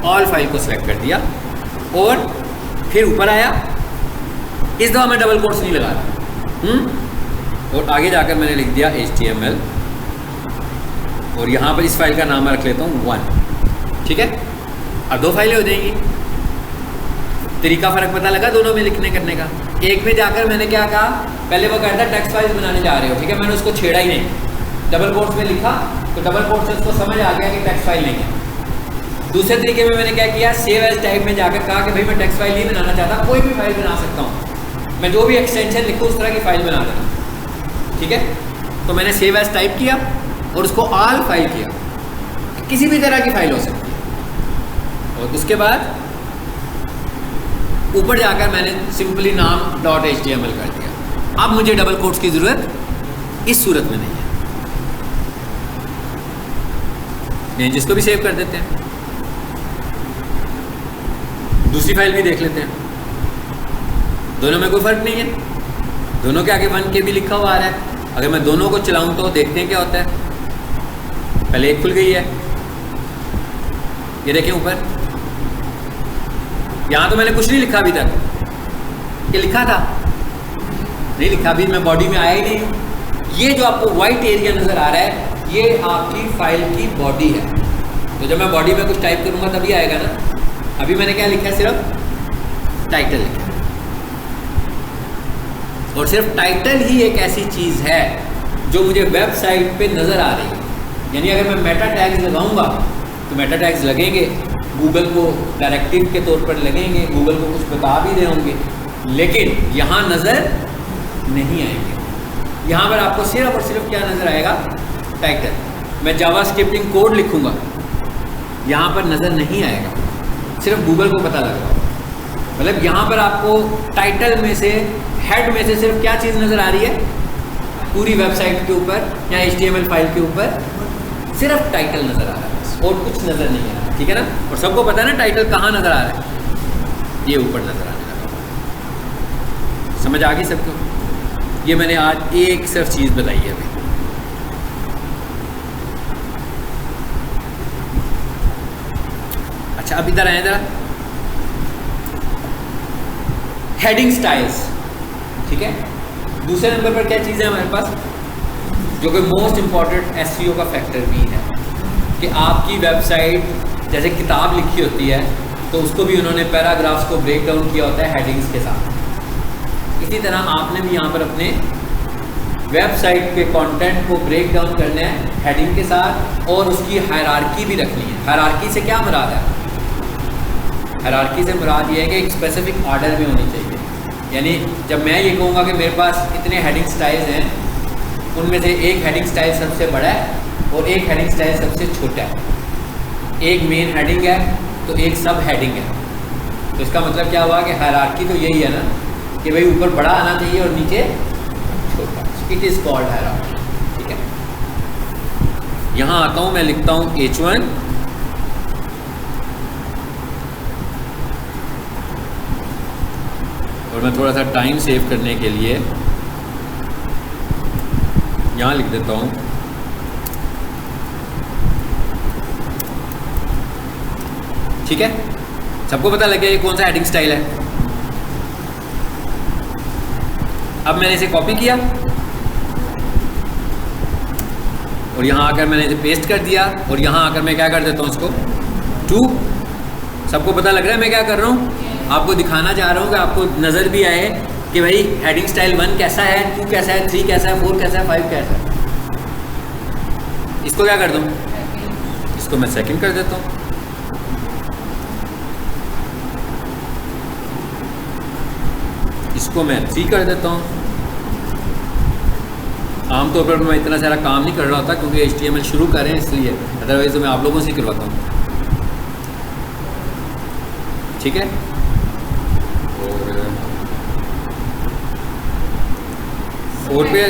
Speaker 1: ऑल फाइल को सिलेक्ट कर दिया और फिर ऊपर आया। इस दफ़ा मैं डबल कोट्स नहीं लगा रहा। और आगे जाकर मैंने लिख दिया HTML और यहाँ पर इस फाइल का नाम मैं रख लेता हूँ 1। ठीक है, अब 2 फाइलें हो जाएंगी। तरीका फ़र्क पता लगा दोनों में लिखने करने का। एक में जाकर मैंने क्या कहा, पहले वो कहता टेक्स्ट फाइल्स बनाने जा रहे हो, ठीक है, मैंने उसको छेड़ा ही नहीं, डबल कोट्स में लिखा तो डबल कोट्स से उसको समझ आ गया कि टेक्स्ट फाइल नहीं है। दूसरे तरीके में मैंने क्या किया, सेव एज टाइप में जाकर कहा कि भाई मैं टेक्स्ट फाइल नहीं बनाना चाहता, कोई भी फाइल बना सकता हूँ, मैं जो भी एक्सटेंशन लिखूँ उस तरह की फाइल बना देना। ठीक है, तो मैंने सेव एज टाइप किया और उसको ऑल फाइल किया, किसी भी तरह की फाइल हो सकती है। और उसके बाद ऊपर जाकर मैंने सिंपली नाम .html कर दिया। अब मुझे डबल कोट्स की ज़रूरत इस सूरत में नहीं है। नहीं, जिसको भी सेव कर देते हैं। दूसरी फाइल भी देख लेते हैं, दोनों में कोई फ़र्क नहीं है, दोनों के आगे 1K भी लिखा हुआ आ रहा है। अगर मैं दोनों को चलाऊं तो देखते हैं क्या होता है। पहले एक खुल गई है, ये देखें ऊपर, यहाँ तो मैंने कुछ नहीं लिखा अभी तक। ये लिखा था, नहीं लिखा, अभी मैं बॉडी में आया ही नहीं। ये जो आपको वाइट एरिया नज़र आ रहा है, ये आपकी फाइल की बॉडी है। तो जब मैं बॉडी में कुछ टाइप करूँगा तभी आएगा ना। अभी मैंने क्या लिखा है, सिर्फ टाइटल लिखा है। और सिर्फ टाइटल ही एक ऐसी चीज़ है जो मुझे वेबसाइट पे नज़र आ रही है। यानी अगर मैं मेटा टैग्स लगाऊंगा तो मेटा टैग्स लगेंगे, गूगल को डायरेक्टिव के तौर पर लगेंगे, गूगल को कुछ बता भी रहे होंगे, लेकिन यहाँ नज़र नहीं आएंगे। यहाँ पर आपको सिर्फ और सिर्फ क्या नज़र आएगा, टाइटल। मैं जावास्क्रिप्ट कोड लिखूँगा, यहाँ पर नज़र नहीं आएगा, सिर्फ गूगल को पता लगेगा। मतलब यहाँ पर आपको टाइटल में से, हेड में से सिर्फ क्या चीज़ नज़र आ रही है, पूरी वेबसाइट के ऊपर या HTML फाइल के ऊपर सिर्फ टाइटल नज़र आ रहा है और कुछ नज़र नहीं आ रहा। ठीक है ना, और सबको पता है ना टाइटल कहाँ नज़र आ रहा है, ये ऊपर नज़र आने लगा। समझ आ गई सबको? ये मैंने आज एक सिर्फ चीज़ बताई है अभी। अच्छा, अब इधर आए ज़रा, हेडिंग स्टाइल्स। ठीक है, दूसरे नंबर पर क्या चीज़ है हमारे पास, जो कि मोस्ट इम्पॉर्टेंट SEO का फैक्टर भी है, कि आपकी वेबसाइट जैसे किताब लिखी होती है तो उसको भी उन्होंने पैराग्राफ्स को ब्रेक डाउन किया होता है हेडिंग्स के साथ। इसी तरह आपने भी यहाँ पर अपने वेबसाइट के कंटेंट को ब्रेक डाउन करना है हेडिंग के साथ, और उसकी हायरार्की भी रखनी है। हायरार्की से क्या मुराद है, हायरार्की से मुराद ये है कि एक स्पेसिफिक ऑर्डर में होनी चाहिए। यानी जब मैं ये कहूँगा कि मेरे पास इतने हेडिंग स्टाइल्स हैं, उनमें से एक हेडिंग स्टाइल सबसे बड़ा है और एक हेडिंग स्टाइल सबसे छोटा है। एक मेन हेडिंग है तो एक सब हेडिंग है। तो इसका मतलब क्या हुआ कि हायरार्की तो यही है ना, कि भाई ऊपर बड़ा आना चाहिए और नीचे छोटा। It is called hierarchy. ठीक है, यहाँ आता हूँ, मैं लिखता हूँ H1 और मैं थोड़ा सा टाइम सेव करने के लिए यहाँ लिख देता हूँ ठीक है, सबको पता लग गया ये कौन सा हेडिंग स्टाइल है। अब मैंने इसे कॉपी किया और यहाँ आकर मैंने इसे पेस्ट कर दिया और यहाँ आकर मैं क्या कर देता हूँ इसको 2। सबको पता लग रहा है मैं क्या कर रहा हूँ, आपको दिखाना चाह रहा हूँ कि आपको नज़र भी आए कि भाई हेडिंग स्टाइल 1 कैसा है, 2 कैसा है, 3 कैसा है, 4 कैसा है, 5 कैसा है। इसको क्या कर दूँ, इसको मैं सेकंड कर देता हूँ। इसको मैं 3 कर देता हूँ। आमतौर पर मैं इतना सारा काम नहीं कर रहा होता क्योंकि HTML शुरू करें इसलिए, अदरवाइज तो मैं आप लोगों से ही करवाता हूँ। ठीक है, और पे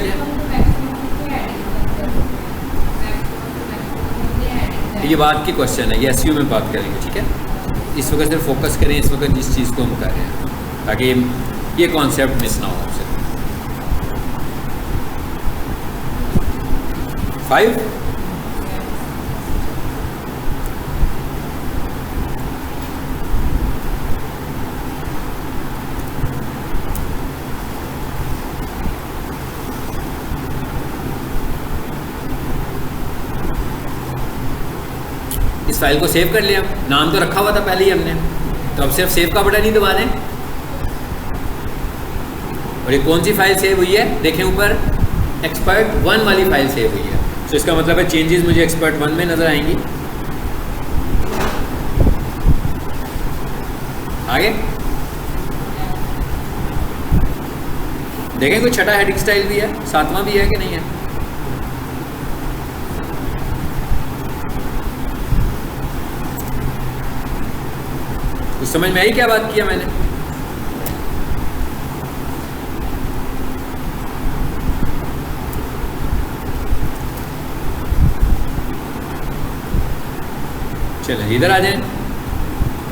Speaker 1: ये बात की क्वेश्चन है, ये SEO में बात करेंगे। ठीक है, इस वक्त सिर्फ फोकस करें इस वक्त जिस चीज़ को हम कर रहे हैं, ताकि ये कॉन्सेप्ट मिस ना हो आपसे। 5 इस फाइल को सेव कर लिया, नाम तो रखा हुआ था पहले ही हमने, तो अब सिर्फ सेव का बटन ही दबा दें। और ये कौन सी फाइल सेव हुई है, देखें ऊपर expert1 वाली फाइल सेव हुई है। तो इसका मतलब है चेंजेस मुझे expert1 में नज़र आएंगी। आगे देखें कोई छठा हेडिंग स्टाइल भी है, 7वां भी है कि नहीं है। कुछ समझ में आई क्या बात किया मैंने? चलें इधर आ जाएं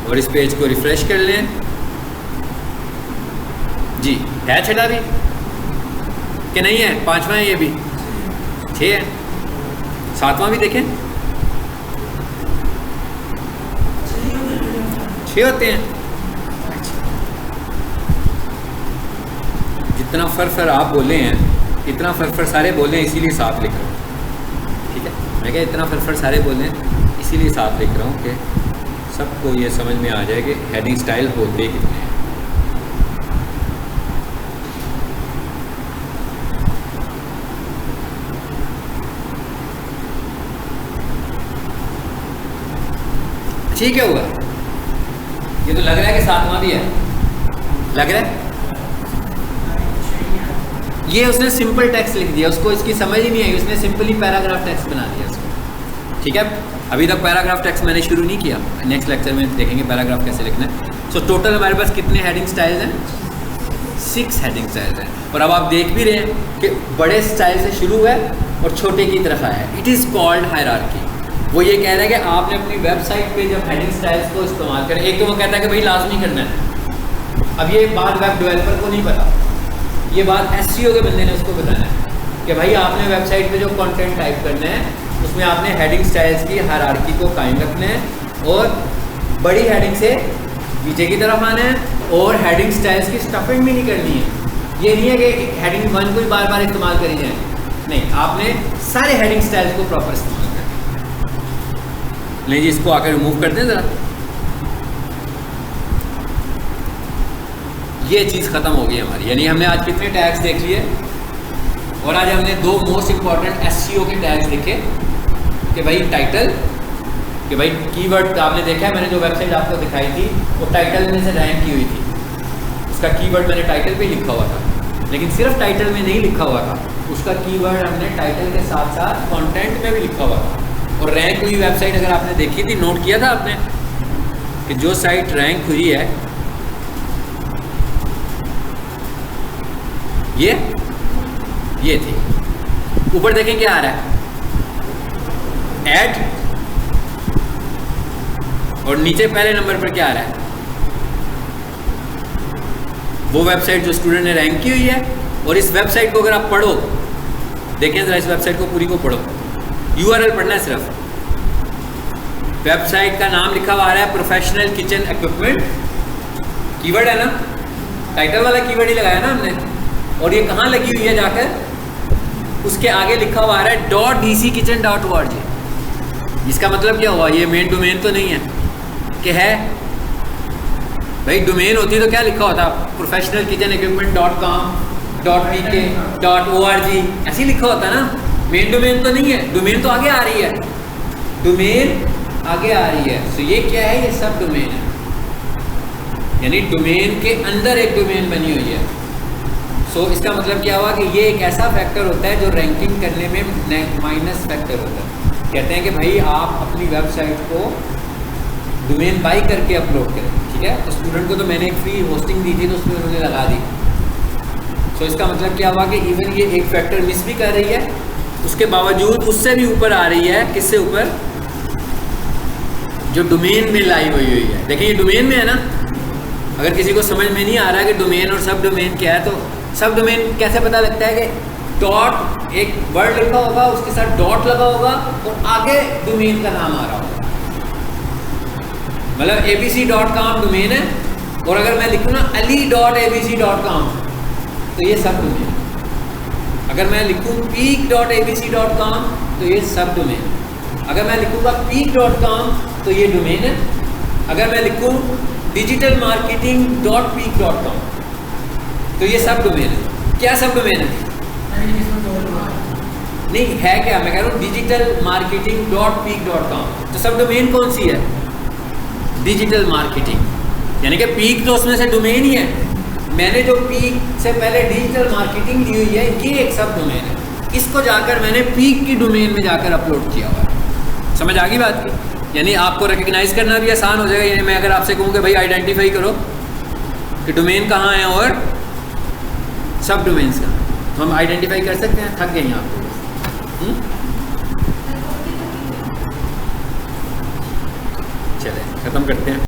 Speaker 1: और इस पेज को रिफ्रेश कर लें। जी है छठा भी कि नहीं है, 5वां है, ये भी 6 है, 7वां भी देखें 6 होते हैं। जितना फर आप बोले हैं इतना फर सारे बोले हैं, इसीलिए साथ लिख रहा हूँ। ठीक है, मैं क्या इतना फर सारे बोले हैं इसीलिए साथ लिख रहा हूँ कि सबको ये समझ में आ जाए कि हेडिंग स्टाइल होते कितने हैं। ठीक है, हुआ ये तो लग रहा है कि 7वां भी है, लग रहा है। ये उसने सिंपल टेक्स्ट लिख दिया, उसको इसकी समझ ही नहीं आई, उसने सिंपली पैराग्राफ टेक्स्ट बना दिया उसको। ठीक है, अभी तक पैराग्राफ टेक्स्ट मैंने शुरू नहीं किया, नेक्स्ट लेक्चर में देखेंगे पैराग्राफ कैसे लिखना है। सो टोटल हमारे पास कितने हेडिंग स्टाइल्स हैं, 6 हेडिंग स्टाइल्स हैं। और अब आप देख भी रहे हैं कि बड़े स्टाइल से शुरू है और छोटे की तरफ आया है। It is called hierarchy. वो ये कह रहा है कि आपने अपनी वेबसाइट पे जब हेडिंग स्टाइल्स को इस्तेमाल करें, एक तो वो कहता है कि भाई लाजमी करना है। अब ये बात वेब डेवलपर को नहीं पता, ये बात SEO के बंदे ने उसको बताना है कि भाई आपने वेबसाइट पे जो कंटेंट टाइप करना है उसमें आपने हेडिंग स्टाइल्स की हायरार्की को कायम रखना है और बड़ी हेडिंग से नीचे की तरफ आना है और हेडिंग स्टाइल्स की स्टफिंग भी नहीं करनी है। ये नहीं है कि हेडिंग 1 को ही बार बार इस्तेमाल करी जाए, नहीं, आपने सारे हेडिंग स्टाइल्स को प्रॉपर इस्तेमाल करना है। नहीं जी, इसको आकर रिमूव कर दें ज़रा। ये चीज़ ख़त्म हो गई हमारी, यानी हमने आज कितने टैग्स देख लिए और आज हमने 2 मोस्ट इंपॉर्टेंट SEO के टैग्स देखे कि भाई टाइटल, कि भाई कीवर्ड आपने देखा है, मैंने जो वेबसाइट आपको दिखाई थी वो टाइटल में से रैंक की हुई थी, उसका कीवर्ड मैंने टाइटल पे लिखा हुआ था, लेकिन सिर्फ टाइटल में नहीं लिखा हुआ था, उसका कीवर्ड हमने टाइटल के साथ साथ कंटेंट में भी लिखा हुआ था। और रैंक हुई वेबसाइट अगर आपने देखी थी, नोट किया था आपने कि जो साइट रैंक हुई है ये थी। ऊपर देखें क्या आ रहा है, ऐड, और नीचे पहले नंबर पर क्या आ रहा है, वो वेबसाइट जो स्टूडेंट ने रैंक की हुई है। और इस वेबसाइट को अगर आप पढ़ो, देखें जरा इस वेबसाइट को पूरी को पढ़ो, URL पढ़ना है सिर्फ। वेबसाइट का नाम लिखा हुआ आ रहा है प्रोफेशनल किचन इक्विपमेंट, कीवर्ड है ना, टाइटल वाला कीवर्ड ही लगाया ना हमने। और ये कहाँ लगी हुई है जाकर, उसके आगे लिखा हुआ आ रहा है .dckitchen.org। इसका मतलब क्या हुआ, ये मेन डोमेन तो नहीं है कि है भाई, डोमेन होती तो क्या लिखा होता, professional kitchen equipment .com .pk .org ऐसे ही लिखा होता ना। मेन डोमेन तो नहीं है, डोमेन तो आगे आ रही है, डोमेन आगे आ रही है। तो ये क्या है, ये सब डोमेन है, यानी डोमेन के अंदर एक डोमेन बनी हुई है। सो इसका मतलब क्या हुआ कि ये एक ऐसा फैक्टर होता है जो रैंकिंग करने में माइनस फैक्टर होता है। कहते हैं कि भाई आप अपनी वेबसाइट को डोमेन बाई करके अपलोड करें, ठीक है। तो स्टूडेंट को तो मैंने एक फ्री होस्टिंग दी थी तो उसमें उन्होंने लगा दी। सो इसका मतलब क्या हुआ कि इवन ये एक फैक्टर मिस भी कर रही है, उसके बावजूद उससे भी ऊपर आ रही है। किससे ऊपर? जो डोमेन में लाई हुई है। देखिए ये डोमेन में है ना, अगर किसी को समझ में नहीं आ रहा है कि डोमेन और सब डोमेन क्या है, तो सब डोमेन कैसे पता लगता है कि डॉट एक वर्ड लिखा होगा, उसके साथ डॉट लगा होगा और आगे डोमेन का नाम आ रहा होगा। मतलब abc.com डोमेन है, और अगर मैं लिखूँ ना ali.abc.com तो ये सब डोमेन है। अगर मैं लिखूँ peak.abc.com तो ये सब डोमेन है। अगर मैं लिखूँगा peak.com तो ये डोमेन है। अगर मैं लिखूँ digitalmarketing.peak.com तो ये सब डोमेन है। क्या सब डोमेन है? नहीं है क्या, मैं कह रहा हूँ digitalmarketing.peak.com तो सब डोमेन कौन सी है? डिजिटल मार्केटिंग, यानी कि पीक तो उसमें से डोमेन ही है। मैंने जो पीक से पहले डिजिटल मार्केटिंग ली हुई है, ये एक सब डोमेन है। इसको जाकर मैंने पीक की डोमेन में जाकर अपलोड किया हुआ है। समझ आ गई बात की? यानी आपको रिकग्नाइज करना भी आसान हो जाएगा। यानी मैं अगर आपसे कहूँ कि भाई आइडेंटिफाई करो कि डोमेन कहाँ है और सब डोमेन्स कहाँ, तो हम आइडेंटिफाई कर सकते हैं। थक गए आप लोग? चले खत्म करते हैं।